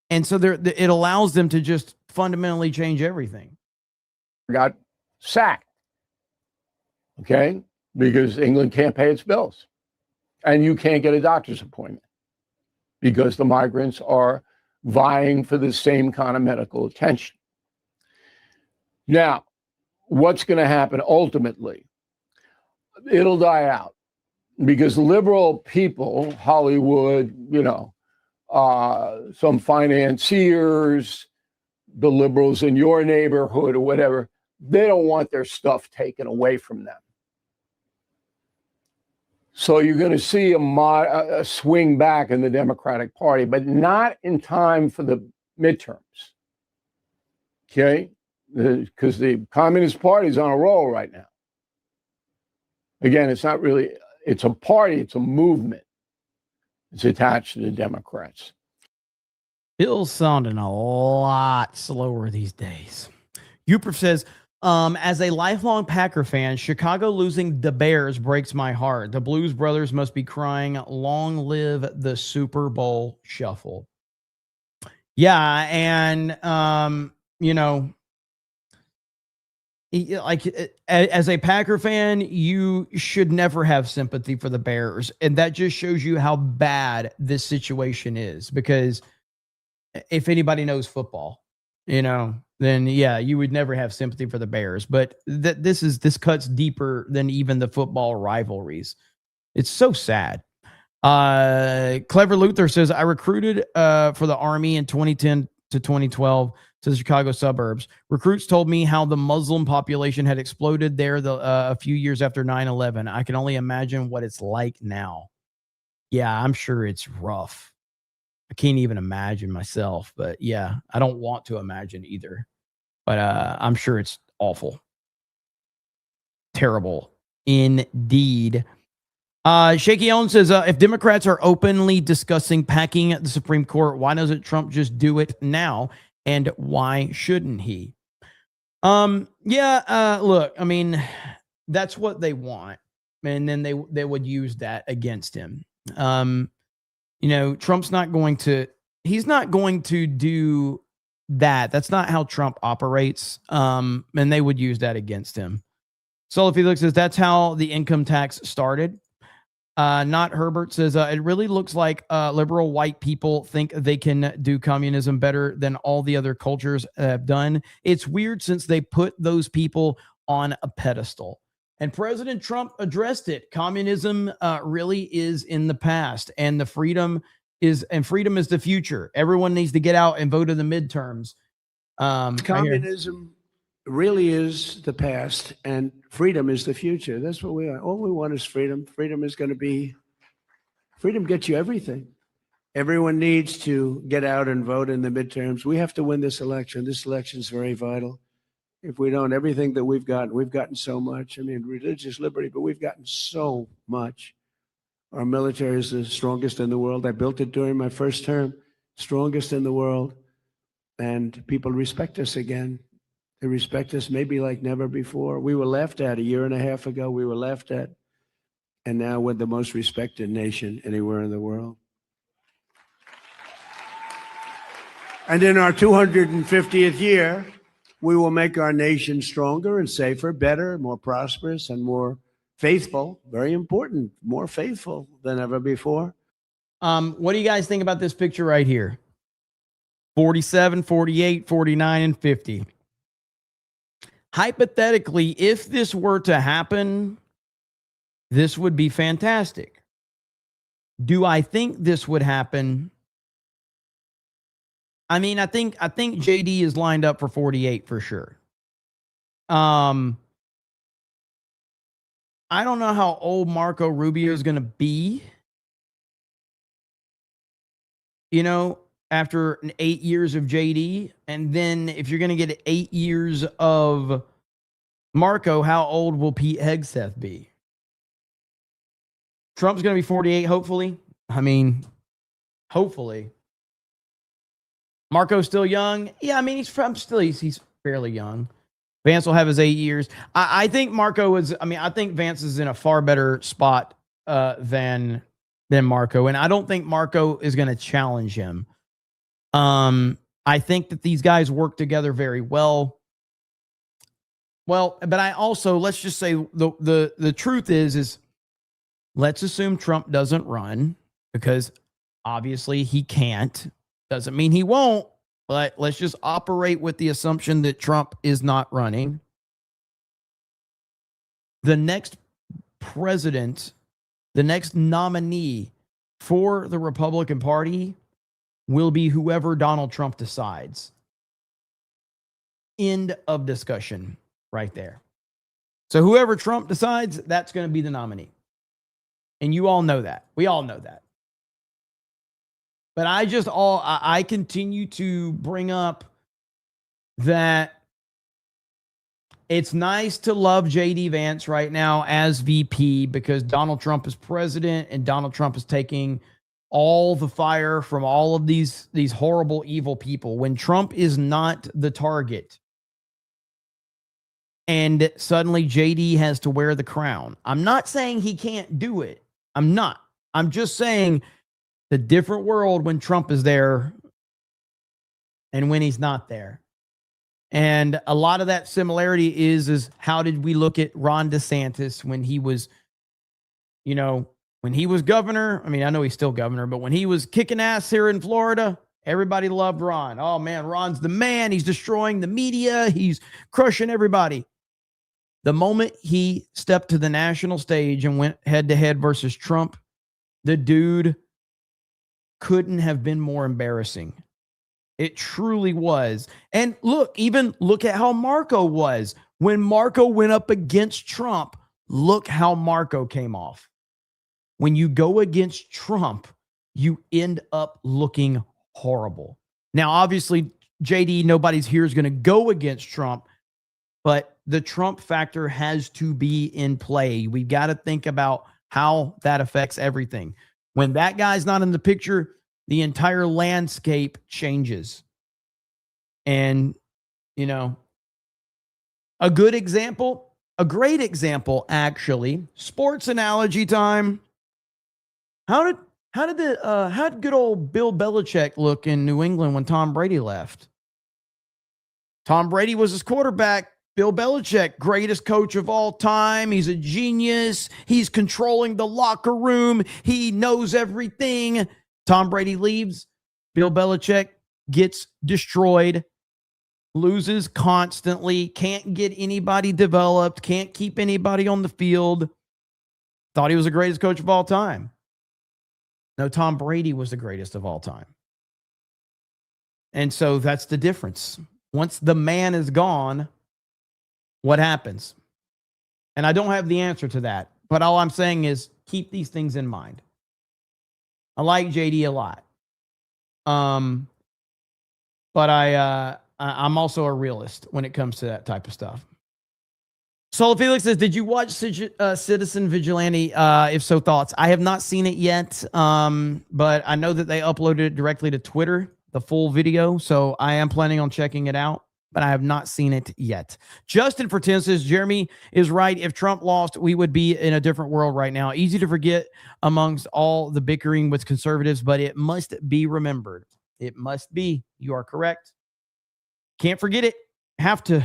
And so it allows them to just fundamentally change everything. Got sacked, okay, because England can't pay its bills, and you can't get a doctor's appointment because the migrants are vying for the same kind of medical attention. Now, what's going to happen ultimately? It'll die out because liberal people, Hollywood, some financiers, the liberals in your neighborhood or whatever, they don't want their stuff taken away from them. So you're going to see a swing back in the Democratic Party, but not in time for the midterms. Okay? Because the Communist Party is on a roll right now. Again, it's not really, it's a party, it's a movement. It's attached to the Democrats. Bill's sounding a lot slower these days. Uprif says, as a lifelong Packer fan, Chicago losing the Bears breaks my heart. The Blues brothers must be crying, long live the Super Bowl shuffle. Yeah, and, like, as a Packer fan, you should never have sympathy for the Bears. And that just shows you how bad this situation is. Because if anybody knows football, then yeah, you would never have sympathy for the Bears. But this cuts deeper than even the football rivalries. It's so sad. Clever Luther says, I recruited for the Army in 2010 to 2012 to the Chicago suburbs. Recruits told me how the Muslim population had exploded there a few years after 9/11. I can only imagine what it's like now. Yeah, I'm sure it's rough. I can't even imagine myself, but yeah, I don't want to imagine either. But I'm sure it's awful. Terrible indeed. Shaky Owen says, if Democrats are openly discussing packing the Supreme Court, why doesn't Trump just do it now? And why shouldn't he? Look, I mean, that's what they want. And then they would use that against him. Trump's not going to, he's not going to do that. That's not how Trump operates. And they would use that against him. So Felix says, that's how the income tax started. Not Herbert says, it really looks like liberal white people think they can do communism better than all the other cultures have done. It's weird since they put those people on a pedestal. And President Trump addressed it. Communism really is in the past, and freedom is the future. Everyone needs to get out and vote in the midterms. Communism really is the past, and freedom is the future. That's what we are. All we want is freedom. Freedom gets you everything. Everyone needs to get out and vote in the midterms. We have to win this election. This election is very vital. If we don't, everything that we've gotten so much. I mean, religious liberty, but we've gotten so much. Our military is the strongest in the world. I built it during my first term, strongest in the world. And people respect us again. They respect us maybe like never before. We were laughed at a year and a half ago. We were laughed at. And now we're the most respected nation anywhere in the world. And in our 250th year, we will make our nation stronger and safer, better, more prosperous, and more faithful. Very important, more faithful than ever before. What do you guys think about this picture right here? 47, 48, 49, and 50. Hypothetically, if this were to happen, this would be fantastic. Do I think this would happen? I mean, I think JD is lined up for 48 for sure. I don't know how old Marco Rubio is going to be. You know, after 8 years of JD, and then if you're going to get 8 years of Marco, how old will Pete Hegseth be? Trump's going to be 48, hopefully. I mean, hopefully. Marco's still young. Yeah, I mean, he's fairly young. Vance will have his 8 years. I think I think Vance is in a far better spot than Marco. And I don't think Marco is going to challenge him. I think that these guys work together very well. Well, but I also, let's just say the truth is let's assume Trump doesn't run, because obviously he can't. Doesn't mean he won't, but let's just operate with the assumption that Trump is not running. The next president, the next nominee for the Republican Party will be whoever Donald Trump decides. End of discussion right there. So whoever Trump decides, that's going to be the nominee. And you all know that. We all know that. But I continue to bring up that it's nice to love JD Vance right now as VP, because Donald Trump is president and Donald Trump is taking all the fire from all of these horrible, evil people. When Trump is not the target and suddenly JD has to wear the crown. I'm not saying he can't do it. I'm not. I'm just saying the different world when Trump is there and when he's not there. And a lot of that similarity is how did we look at Ron DeSantis when he was, when he was governor? I mean, I know he's still governor, but when he was kicking ass here in Florida, everybody loved Ron. Oh man, Ron's the man. He's destroying the media. He's crushing everybody. The moment he stepped to the national stage and went head to head versus Trump, the dude couldn't have been more embarrassing. It truly was. And look at how Marco was. When Marco went up against Trump, look how Marco came off. When you go against Trump, you end up looking horrible. Now, obviously, JD, nobody's here is going to go against Trump, but the Trump factor has to be in play. We've got to think about how that affects everything. When that guy's not in the picture, the entire landscape changes. And, a good example, a great example, actually, sports analogy time. How did good old Bill Belichick look in New England when Tom Brady left? Tom Brady was his quarterback. Bill Belichick, greatest coach of all time. He's a genius. He's controlling the locker room. He knows everything. Tom Brady leaves. Bill Belichick gets destroyed, loses constantly, can't get anybody developed, can't keep anybody on the field. Thought he was the greatest coach of all time. No, Tom Brady was the greatest of all time. And so that's the difference. Once the man is gone, What happens? And I don't have the answer to that. But all I'm saying is keep these things in mind. I like JD a lot. But I'm also a realist when it comes to that type of stuff. Solo Felix says, did you watch Citizen Vigilante? If so, thoughts? I have not seen it yet, but I know that they uploaded it directly to Twitter, the full video, so I am planning on checking it out, but I have not seen it yet. Justin for 10 says, Jeremy is right. If Trump lost, we would be in a different world right now. Easy to forget amongst all the bickering with conservatives, but it must be remembered. It must be. You are correct. Can't forget it. Have to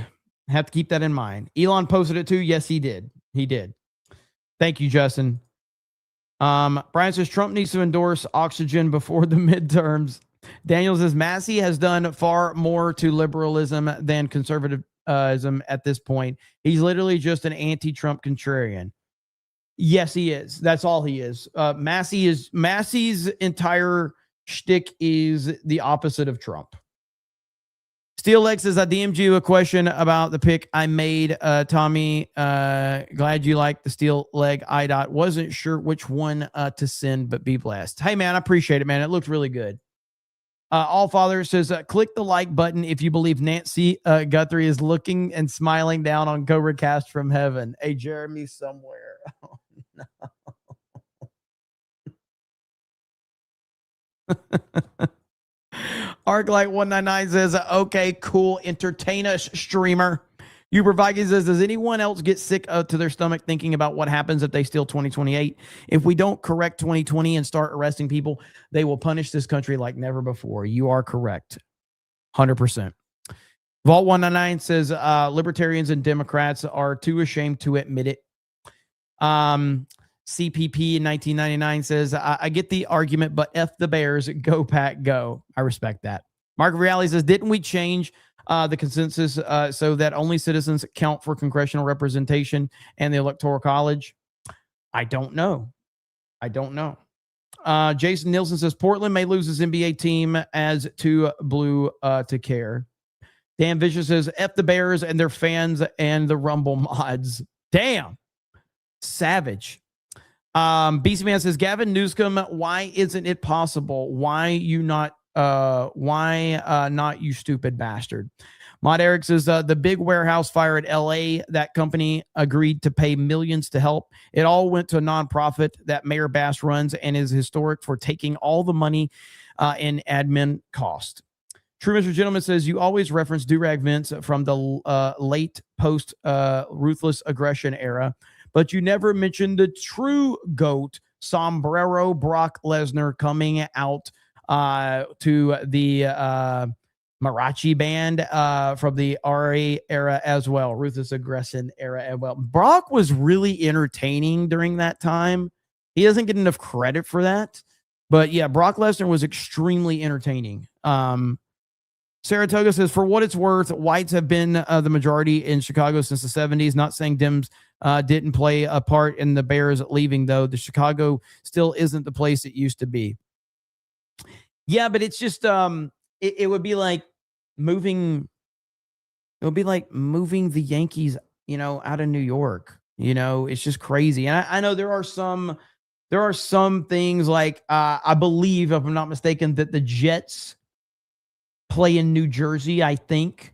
keep that in mind. Elon posted it too. Yes, he did. He did. Thank you, Justin. Brian says Trump needs to endorse oxygen before the midterms. Daniel says Massey has done far more to liberalism than conservatism at this point. He's literally just an anti-Trump contrarian. Yes, he is. That's all he is. Massey's entire shtick is the opposite of Trump. Steel Lex says, I DM'd you a question about the pick I made. Tommy, glad you liked the steel leg IDOT. Wasn't sure which one to send, but be blessed. Hey, man, I appreciate it, man. It looked really good. All Father says, click the like button if you believe Nancy Guthrie is looking and smiling down on CobraCast from heaven. Hey, Jeremy somewhere. Oh, no. Arclight199 says, okay, cool. Entertain us, streamer. Uber Viking says, does anyone else get sick to their stomach thinking about what happens if they steal 2028? If we don't correct 2020 and start arresting people, they will punish this country like never before. You are correct. 100%. Vault199 says, libertarians and Democrats are too ashamed to admit it. CPP in 1999 says, I get the argument, but F the Bears, go Pack, go. I respect that. Mark Reale says, didn't we change the consensus so that only citizens count for congressional representation and the Electoral College? I don't know. Jason Nielsen says, Portland may lose his NBA team as too blue to care. Dan Vicious says, F the Bears and their fans and the Rumble mods. Damn. Savage. BC Man says, Gavin Newsom, why isn't it possible? Why not, you stupid bastard? Mod Eric says, the big warehouse fire at LA, that company agreed to pay millions to help. It all went to a nonprofit that Mayor Bass runs and is historic for taking all the money in admin cost. True Mr. Gentleman says, you always reference Durag Vince from the late post ruthless aggression era, but you never mentioned the true GOAT, Sombrero Brock Lesnar, coming out to the Mariachi band from the RA era as well, ruthless aggression era as well. Brock was really entertaining during that time. He doesn't get enough credit for that. But yeah, Brock Lesnar was extremely entertaining. Saratoga says, for what it's worth, whites have been the majority in Chicago since the 70s. Not saying Dems didn't play a part in the Bears leaving, though. The Chicago still isn't the place it used to be. Yeah, but it's just it would be like moving. It would be like moving the Yankees, out of New York. It's just crazy. And I know there are some things like I believe, if I'm not mistaken, that the Jets play in New Jersey. I think.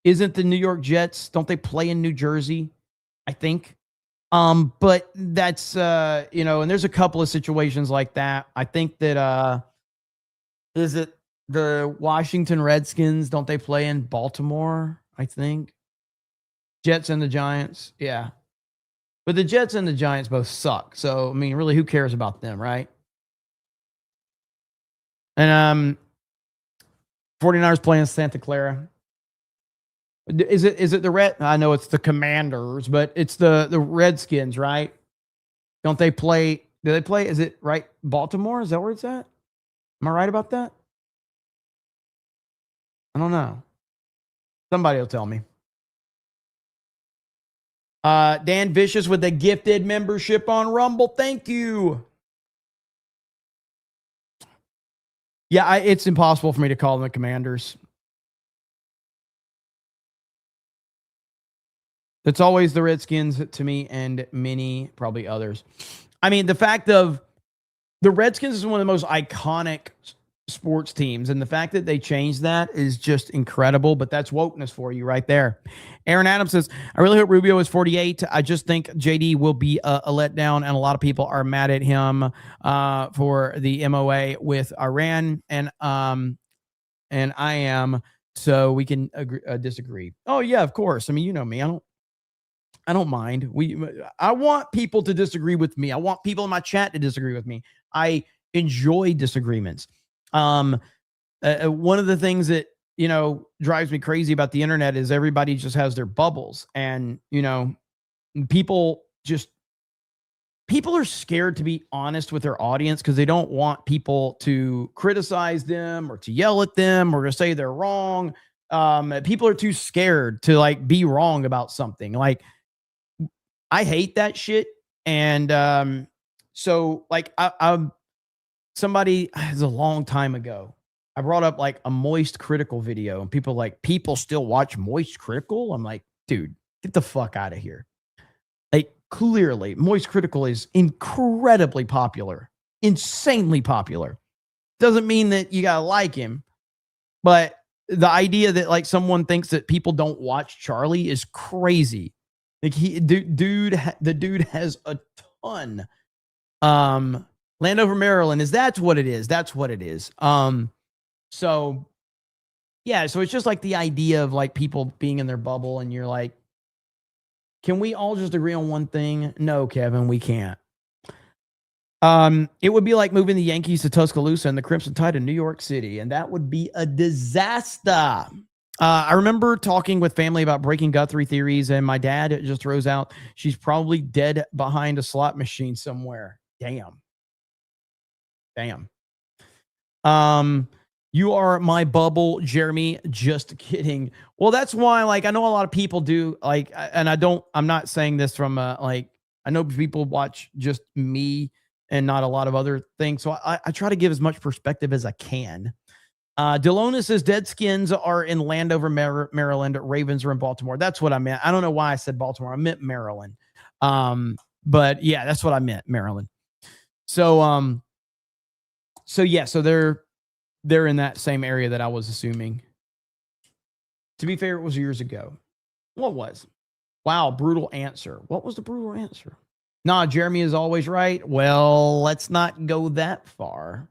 Isn't the New York Jets? Don't they play in New Jersey? I think. But that's and there's a couple of situations like that. I think that is it the Washington Redskins? Don't they play in Baltimore? I think. Jets and the Giants. Yeah. But the Jets and the Giants both suck. So, I mean, really, who cares about them, right? And 49ers playing Santa Clara. Is it the Red? I know it's the Commanders, but it's the Redskins, right? Don't they play? Do they play? Is it right? Baltimore? Is that where it's at? Am I right about that? I don't know. Somebody will tell me. Dan Vicious with the gifted membership on Rumble. Thank you. Yeah, it's impossible for me to call them the Commanders. It's always the Redskins to me and many probably others. I mean, the fact of the Redskins is one of the most iconic sports teams, and the fact that they changed that is just incredible. But that's wokeness for you right there. Aaron Adams says, I really hope Rubio is 48. I just think JD will be a letdown, and a lot of people are mad at him for the MOA with Iran, and I am, so we can disagree. Oh yeah, of course. I mean, you know me. I don't mind. I want people to disagree with me. I want people in my chat to disagree with me. I enjoy disagreements. One of the things that, you know, drives me crazy about the internet is everybody just has their bubbles, and, you know, people are scared to be honest with their audience because they don't want people to criticize them or to yell at them or to say they're wrong. People are too scared to like be wrong about something. Like, I hate that shit. And so like somebody, it was a long time ago, I brought up like a Moist Critical video, and people still watch Moist Critical. I'm like, dude, get the fuck out of here. Like, clearly Moist Critical is incredibly popular, insanely popular. Doesn't mean that you gotta like him, but the idea that like someone thinks that people don't watch Charlie is crazy. Like the dude has a ton. Landover, Maryland that's what it is. That's what it is. So yeah, so it's just like the idea of like people being in their bubble, and you're like, can we all just agree on one thing? No, Kevin, we can't. It would be like moving the Yankees to Tuscaloosa and the Crimson Tide to New York City, and that would be a disaster. I remember talking with family about breaking Guthrie theories, and my dad just throws out, she's probably dead behind a slot machine somewhere. Damn. You are my bubble, Jeremy. Just kidding. Well, that's why, like, I know a lot of people do, like, and I'm not saying this from, like, I know people watch just me and not a lot of other things. So I try to give as much perspective as I can. Delona says Deadskins are in Landover, Maryland. Ravens are in Baltimore. That's what I meant. I don't know why I said Baltimore. I meant Maryland. But yeah, that's what I meant, Maryland. So yeah, so they're in that same area that I was assuming. To be fair, it was years ago. What was? Wow, brutal answer. What was the brutal answer? Nah, Jeremy is always right. Well, let's not go that far.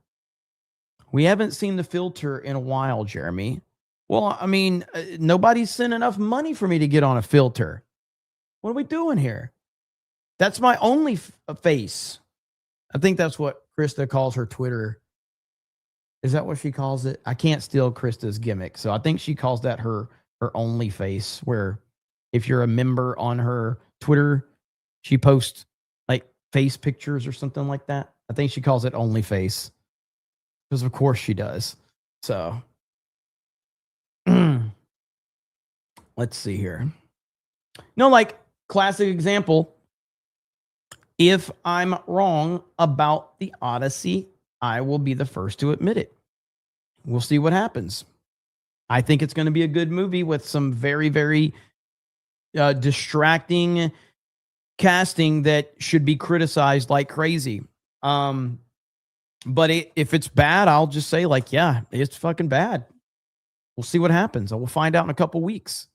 We haven't seen the filter in a while, Jeremy. Well, I mean, nobody's sent enough money for me to get on a filter. What are we doing here? That's my only face. I think that's what Krista calls her Twitter. Is that what she calls it? I can't steal Krista's gimmick. So I think she calls that her only face, where if you're a member on her Twitter, she posts like face pictures or something like that. I think she calls it only face. Because of course she does. So let's see here. No, like classic example. If I'm wrong about the Odyssey, I will be the first to admit it. We'll see what happens. I think it's going to be a good movie with some very, very distracting casting that should be criticized like crazy. But if it's bad, I'll just say, like, yeah, it's fucking bad. We'll see what happens. We'll find out in a couple weeks.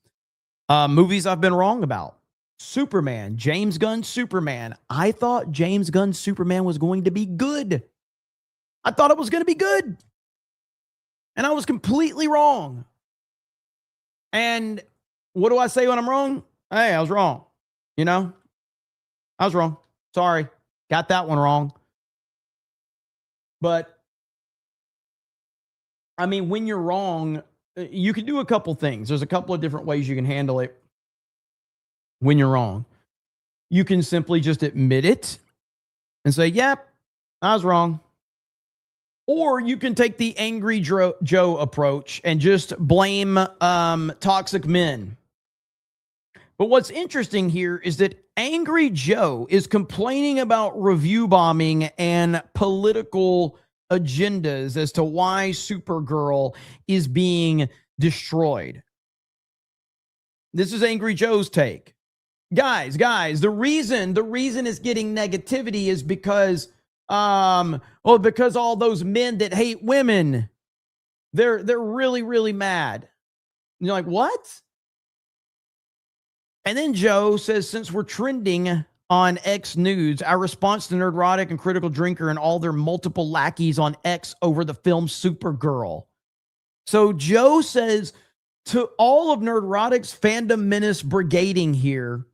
Movies I've been wrong about. Superman, James Gunn's Superman. I thought James Gunn's Superman was going to be good. I thought it was going to be good. And I was completely wrong. And what do I say when I'm wrong? Hey, I was wrong. You know? I was wrong. Sorry. Got that one wrong. But, I mean, when you're wrong, you can do a couple things. There's a couple of different ways you can handle it when you're wrong. You can simply just admit it and say, yep, I was wrong. Or you can take the Angry Joe approach and just blame toxic men. But what's interesting here is that Angry Joe is complaining about review bombing and political agendas as to why Supergirl is being destroyed. This is Angry Joe's take. guys, the reason it's getting negativity is because because all those men that hate women, they're really, really mad. And you're like, what? And then Joe says, since we're trending on X News, our response to Nerdrotic and Critical Drinker and all their multiple lackeys on X over the film Supergirl. So Joe says, to all of Nerdrotic's fandom menace brigading here,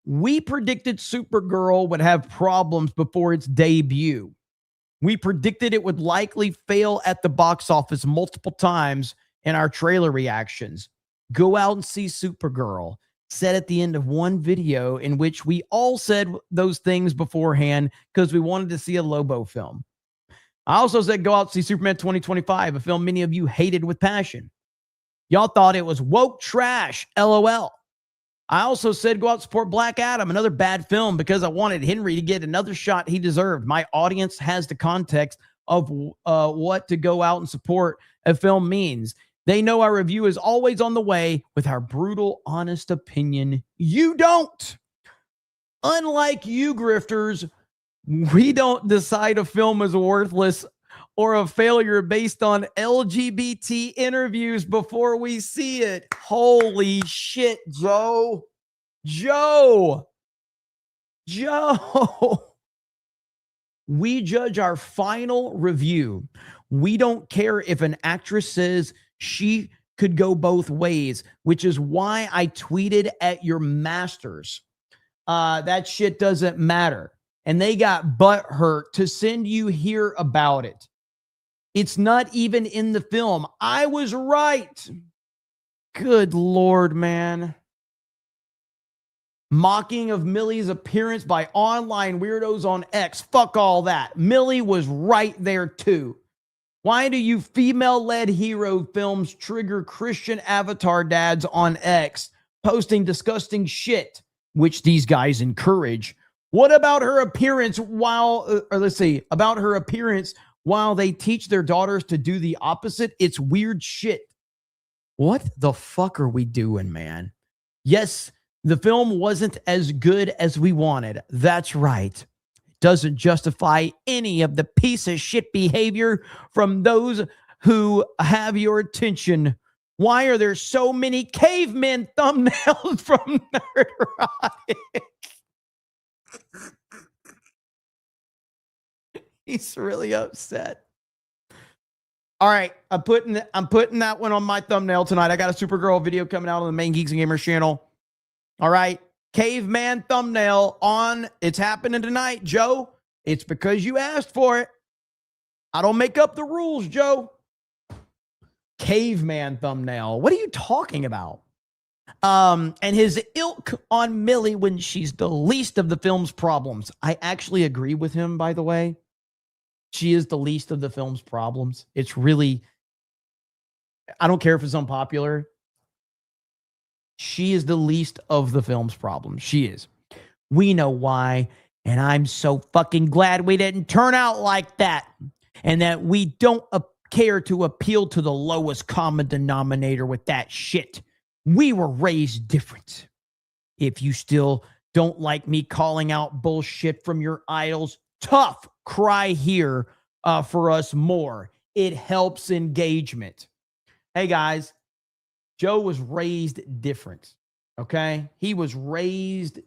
we predicted Supergirl would have problems before its debut. We predicted it would likely fail at the box office multiple times in our trailer reactions. Go out and see Supergirl, said at the end of one video in which we all said those things beforehand because we wanted to see a Lobo film. I also said go out and see Superman 2025, a film many of you hated with passion. Y'all thought it was woke trash, LOL. I also said go out and support Black Adam, another bad film, because I wanted Henry to get another shot he deserved. My audience has the context of what to go out and support a film means. They know our review is always on the way with our brutal, honest opinion. You don't. Unlike you grifters, we don't decide a film is worthless or a failure based on LGBT interviews before we see it. Holy shit, Joe. We judge our final review. We don't care if an actress says she could go both ways, which is why I tweeted at your masters. That shit doesn't matter. And they got butt hurt to send you here about it. It's not even in the film. I was right. Good Lord, man. Mocking of Millie's appearance by online weirdos on X. Fuck all that. Millie was right there too. Why do you female-led hero films trigger Christian avatar dads on X posting disgusting shit, which these guys encourage? What about her appearance while they teach their daughters to do the opposite? It's weird shit. What the fuck are we doing, man? Yes, the film wasn't as good as we wanted. That's right. Doesn't justify any of the piece of shit behavior from those who have your attention. Why are there so many cavemen thumbnails from Nerdrotic? He's really upset. All right, I'm putting that one on my thumbnail tonight. I got a Supergirl video coming out on the main Geeks and Gamers channel. All right. Caveman thumbnail on. It's happening tonight, Joe. It's because you asked for it. I don't make up the rules, Joe. Caveman thumbnail. What are you talking about? And his ilk on Millie when she's the least of the film's problems. I actually agree with him, by the way. She is the least of the film's problems. It's really, I don't care if it's unpopular. She is the least of the film's problems. She is. We know why. And I'm so fucking glad we didn't turn out like that. And that we don't care to appeal to the lowest common denominator with that shit. We were raised different. If you still don't like me calling out bullshit from your idols, tough, cry here for us more. It helps engagement. Hey, guys. Joe was raised different, okay? He was raised.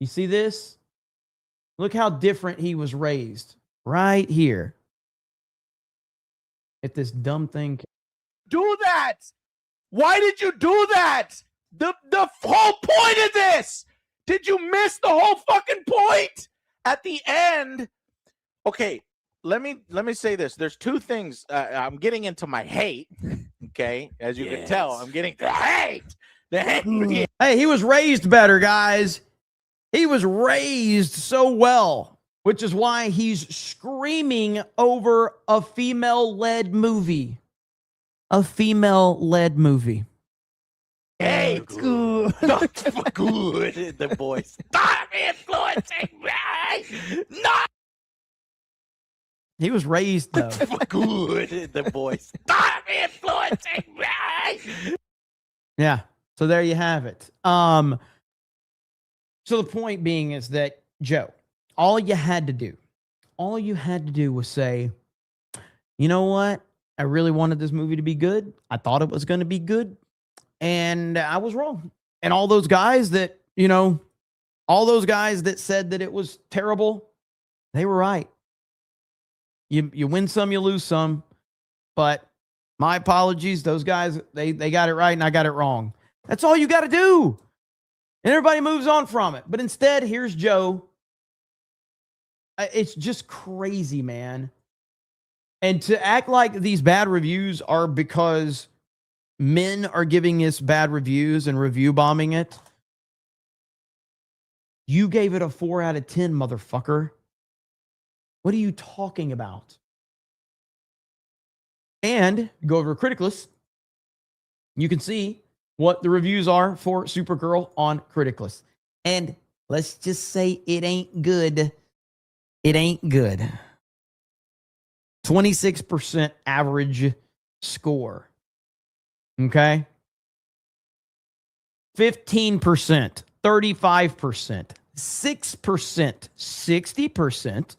You see this? Look how different he was raised right here. If this dumb thing. Do that. Why did you do that? The whole point of this. Did you miss the whole fucking point? At the end. Okay. Let me say this. There's two things. I'm getting into my hate. Okay, as you can tell, I'm getting the hate. The hate. Hey, he was raised better, guys. He was raised so well, which is why he's screaming over a female-led movie. A female-led movie. Hey, good. Not for good. The voice. Stop influencing me. Not. He was raised, though. Good. The voice. Stop influencing me. Yeah. So there you have it. So the point being is that, Joe, all you had to do was say, you know what? I really wanted this movie to be good. I thought it was going to be good. And I was wrong. And all those guys that, said that it was terrible, they were right. You win some, you lose some. But my apologies. Those guys, they got it right and I got it wrong. That's all you got to do. And everybody moves on from it. But instead, here's Joe. It's just crazy, man. And to act like these bad reviews are because men are giving us bad reviews and review bombing it. You gave it a 4 out of 10, motherfucker. What are you talking about? And go over to Criticlist. You can see what the reviews are for Supergirl on Criticlist. And let's just say it ain't good. It ain't good. 26% average score. Okay? 15%, 35%, 6%, 60%,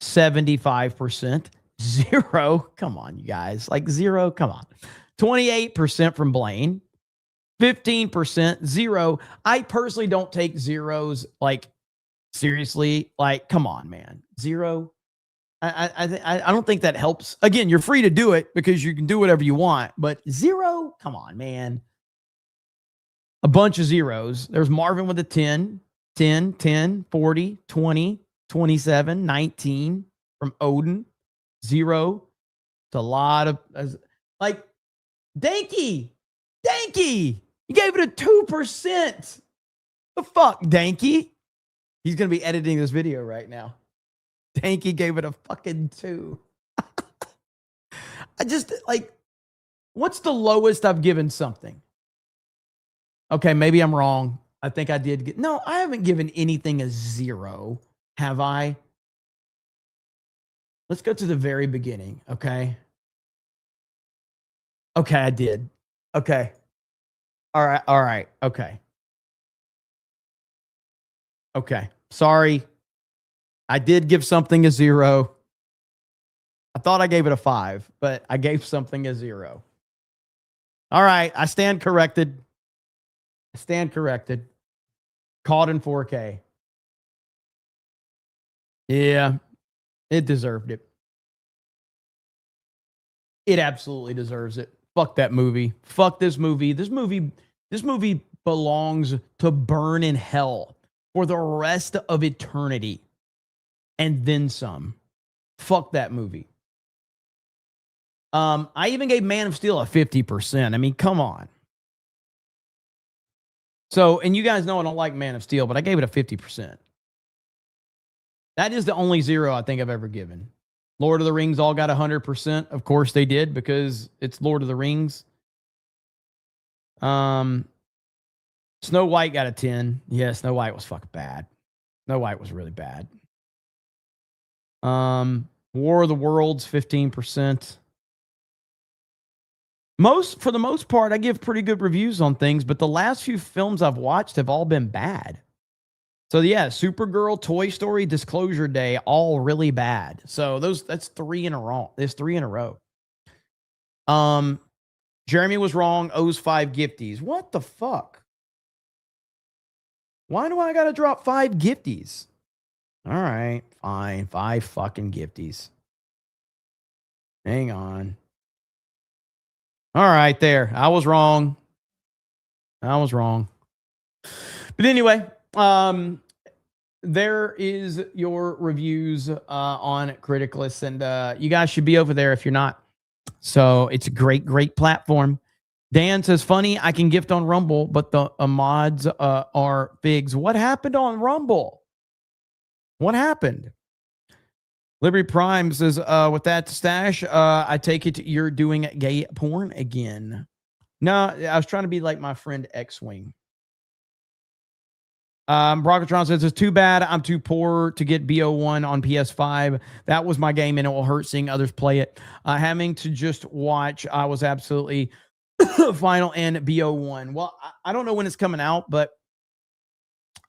75%, 0. Come on, you guys. Like 0, come on. 28% from Blaine. 15%, 0. I personally don't take zeros like seriously. Like, come on, man. 0. I don't think that helps. Again, you're free to do it because you can do whatever you want, but 0, come on, man. A bunch of zeros. There's Marvin with a 10, 10, 10, 40, 20, 27, 19 from Odin. 0. It's a lot of, like, Danky. You gave it a 2%. The fuck, Danky? He's going to be editing this video right now. Danky gave it a fucking 2. I just, like, what's the lowest I've given something? Okay, maybe I'm wrong. I think I did get, no, I haven't given anything a 0, have I? Let's go to the very beginning, okay? Okay, I did. Okay. All right, okay. Okay, sorry. I did give something a 0. I thought I gave it a 5, but I gave something a 0. All right, I stand corrected. Caught in 4K. Yeah, it deserved it. It absolutely deserves it. Fuck that movie. Fuck this movie. This movie belongs to burn in hell for the rest of eternity. And then some. Fuck that movie. I even gave Man of Steel a 50%. I mean, come on. So, and you guys know I don't like Man of Steel, but I gave it a 50%. That is the only 0 I think I've ever given. Lord of the Rings all got 100%. Of course they did because it's Lord of the Rings. Snow White got a 10. Yeah, Snow White was fucking bad. Snow White was really bad. War of the Worlds, 15%. For the most part, I give pretty good reviews on things, but the last few films I've watched have all been bad. So yeah, Supergirl, Toy Story, Disclosure Day, all really bad. So that's 3 in a row. There's 3 in a row. Jeremy was wrong. Owes 5 gifties. What the fuck? Why do I gotta drop 5 gifties? All right, fine. 5 fucking gifties. Hang on. All right, there. I was wrong. But anyway, there is your reviews on Criticlist, and you guys should be over there if you're not. So it's a great platform. Dan says, funny, I can gift on Rumble, but the mods are figs. What happened on Rumble? What happened? Liberty Prime says, with that stash, I take it you're doing gay porn again. No, I was trying to be like my friend X-Wing. Brockatron says, it's too bad I'm too poor to get BO1 on PS5. That was my game, and it will hurt seeing others play it. Having to just watch, I was absolutely Final and BO1. Well, I don't know when it's coming out, but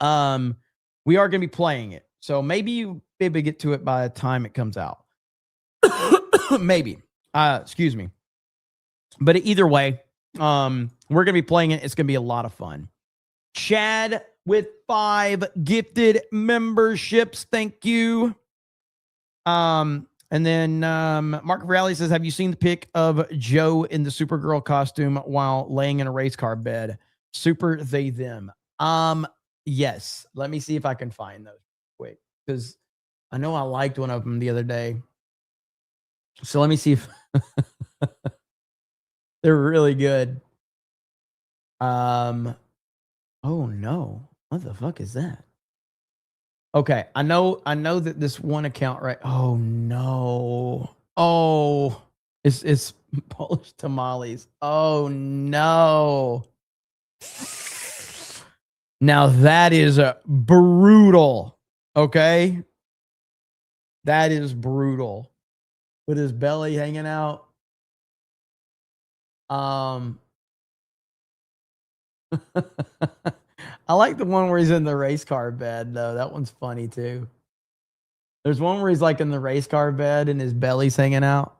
we are going to be playing it. So maybe you be able to get to it by the time it comes out. Maybe. Excuse me. But either way, we're going to be playing it. It's going to be a lot of fun. Chad with 5 gifted memberships. Thank you. And then Mark Rally says, have you seen the pic of Joe in the Supergirl costume while laying in a race car bed? Super they them. Yes. Let me see if I can find those quick, because I know I liked one of them the other day. So let me see if they're really good. Oh no. What the fuck is that? Okay, I know that this one account, right? Oh no. Oh, it's Polish tamales. Oh no. Now that is a brutal. Okay? That is brutal. With his belly hanging out. I like the one where he's in the race car bed, though. That one's funny, too. There's one where he's like in the race car bed and his belly's hanging out.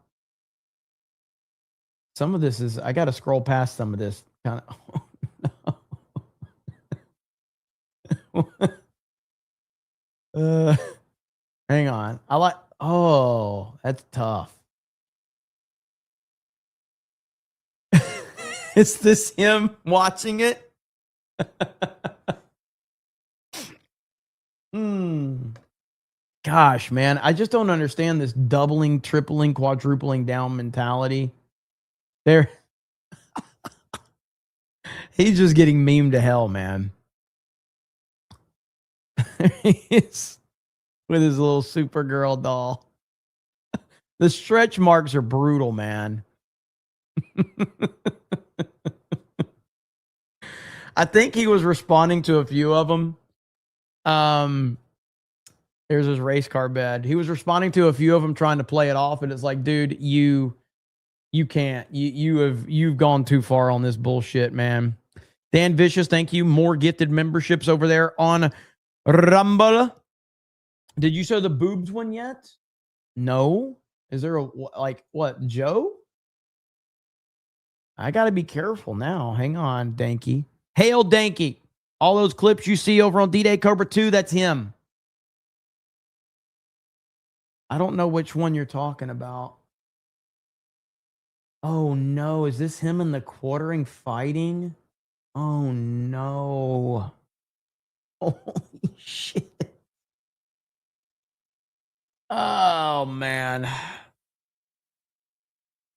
Some of this is, I got to scroll past some of this. Kind of. Hang on. That's tough. Is this him watching it? Gosh, man, I just don't understand this doubling, tripling, quadrupling down mentality. There, he's just getting memed to hell, man. He is with his little Supergirl doll. The stretch marks are brutal, man. I think he was responding to a few of them. Here's his race car bed. He was responding to a few of them trying to play it off, and it's like, dude, you can't. You've gone too far on this bullshit, man. Dan Vicious, thank you. More gifted memberships over there on Rumble. Did you show the boobs one yet? No. Is there what, Joe? I got to be careful now. Hang on, Danky. Hail Danky. All those clips you see over on D-Day Cobra 2, that's him. I don't know which one you're talking about. Oh, no. Is this him in the quartering fighting? Oh, no. Holy shit. Oh, man.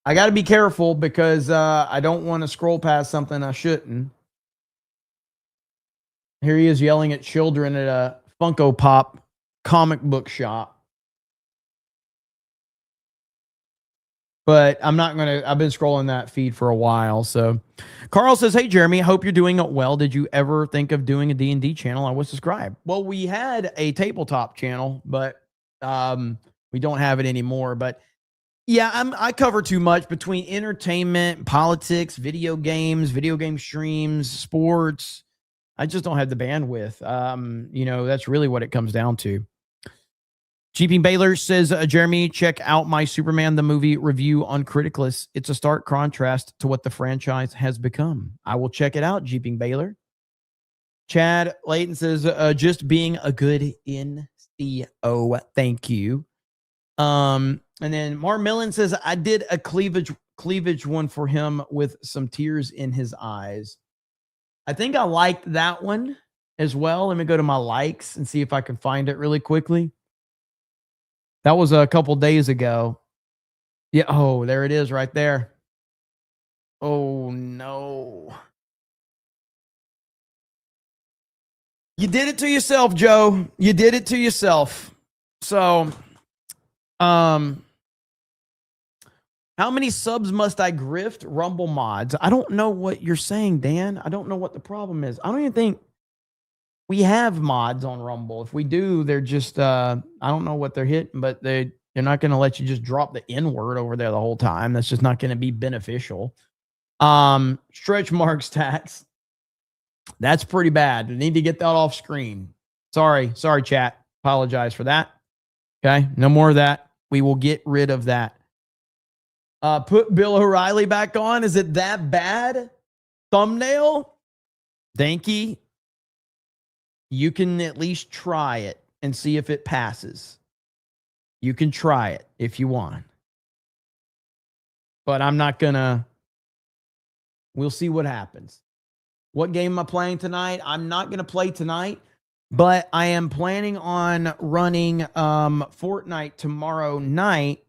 I got to be careful because I don't want to scroll past something I shouldn't. Here he is yelling at children at a Funko Pop comic book shop. But I'm not going to, I've been scrolling that feed for a while. So Carl says, hey, Jeremy, I hope you're doing well. Did you ever think of doing a D&D channel? I was subscribed. Well, we had a tabletop channel, but we don't have it anymore. But yeah, I cover too much between entertainment, politics, video game streams, sports. I just don't have the bandwidth. That's really what it comes down to. GP Baylor says, Jeremy, check out my Superman the movie review on Criticalist. It's a stark contrast to what the franchise has become. I will check it out, GP Baylor. Chad Layton says, just being a good NCO. Thank you. And then Mar Millen says, I did a cleavage one for him with some tears in his eyes. I think I liked that one as well. Let me go to my likes and see if I can find it really quickly. That was a couple days ago. Yeah. Oh, there it is right there. Oh, no. You did it to yourself, Joe. You did it to yourself. So, how many subs must I grift? Rumble mods. I don't know what you're saying, Dan. I don't know what the problem is. I don't even think we have mods on Rumble. If we do, they're just, I don't know what they're hitting, but they're not going to let you just drop the N-word over there the whole time. That's just not going to be beneficial. Stretch marks tax. That's pretty bad. I need to get that off screen. Sorry, chat. Apologize for that. Okay, no more of that. We will get rid of that. Put Bill O'Reilly back on. Is it that bad? Thumbnail? Danky, you can at least try it and see if it passes. You can try it if you want. But I'm not gonna. We'll see what happens. What game am I playing tonight? I'm not gonna play tonight, but I am planning on running Fortnite tomorrow night.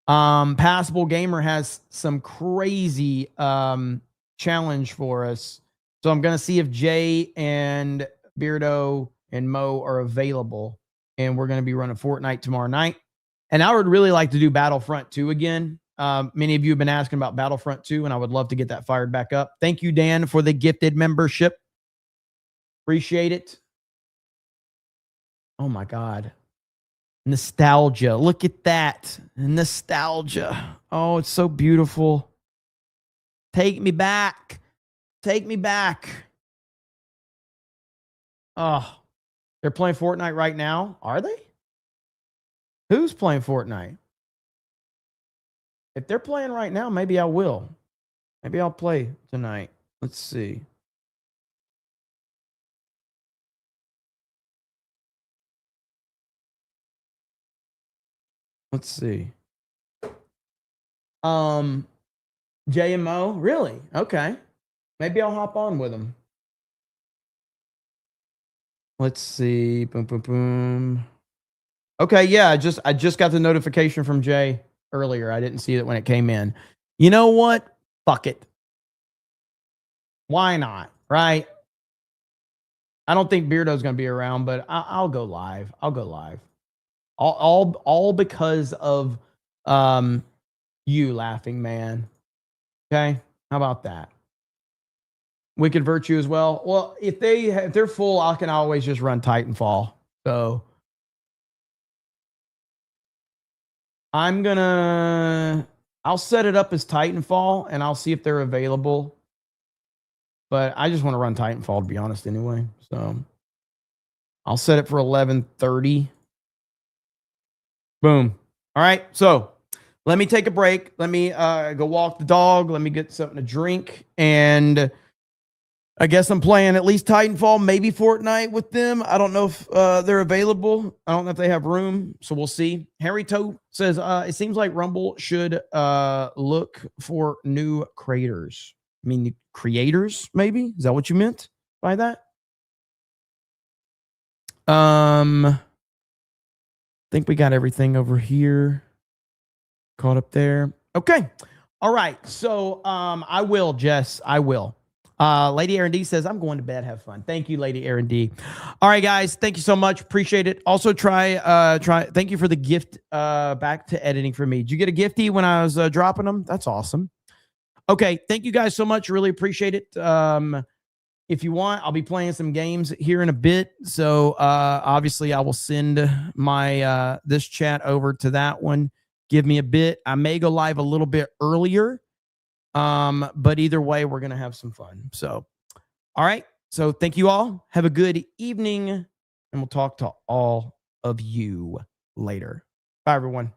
Passable Gamer has some crazy challenge for us. So I'm going to see if Jay and Beardo and Mo are available. And we're going to be running Fortnite tomorrow night. And I would really like to do Battlefront 2 again. Many of you have been asking about Battlefront 2, and I would love to get that fired back up. Thank you, Dan, for the gifted membership. Appreciate it. Oh, my God. Nostalgia. Look at that. Nostalgia. Oh, it's so beautiful. Take me back. Take me back. Oh, they're playing Fortnite right now. Are they? Who's playing Fortnite? If they're playing right now, maybe I will. Maybe I'll play tonight. Let's see. Let's see. JMO, really? Okay. Maybe I'll hop on with them. Let's see. Boom, boom, boom. Okay, yeah, I just got the notification from Jay earlier. I didn't see it when it came in. You know what? Fuck it. Why not? Right? I don't think Beardo's going to be around, but I'll go live. I'll go live. All because of you, Laughing Man. Okay, how about that? Wicked Virtue as well. Well, if they're full, I can always just run Titanfall. So I'll set it up as Titanfall, and I'll see if they're available. But I just want to run Titanfall, to be honest, anyway. So I'll set it for 11:30. Boom. All right. So let me take a break. Let me go walk the dog. Let me get something to drink. And I guess I'm playing at least Titanfall, maybe Fortnite with them. I don't know if they're available. I don't know if they have room. So we'll see. Harry Toe says, it seems like Rumble should look for new creators. I mean, creators, maybe? Is that what you meant by that? I think we got everything over here. Caught up there. Okay. All right. So I will, Jess. I will. Lady Aaron D says, I'm going to bed. Have fun. Thank you, Lady Aaron D. All right, guys. Thank you so much. Appreciate it. Also, thank you for the gift back to editing for me. Did you get a gifty when I was dropping them? That's awesome. Okay. Thank you guys so much. Really appreciate it. If you want, I'll be playing some games here in a bit. So obviously I will send my this chat over to that one. Give me a bit. I may go live a little bit earlier. But either way, we're going to have some fun. So, all right. So thank you all. Have a good evening, and we'll talk to all of you later. Bye, everyone.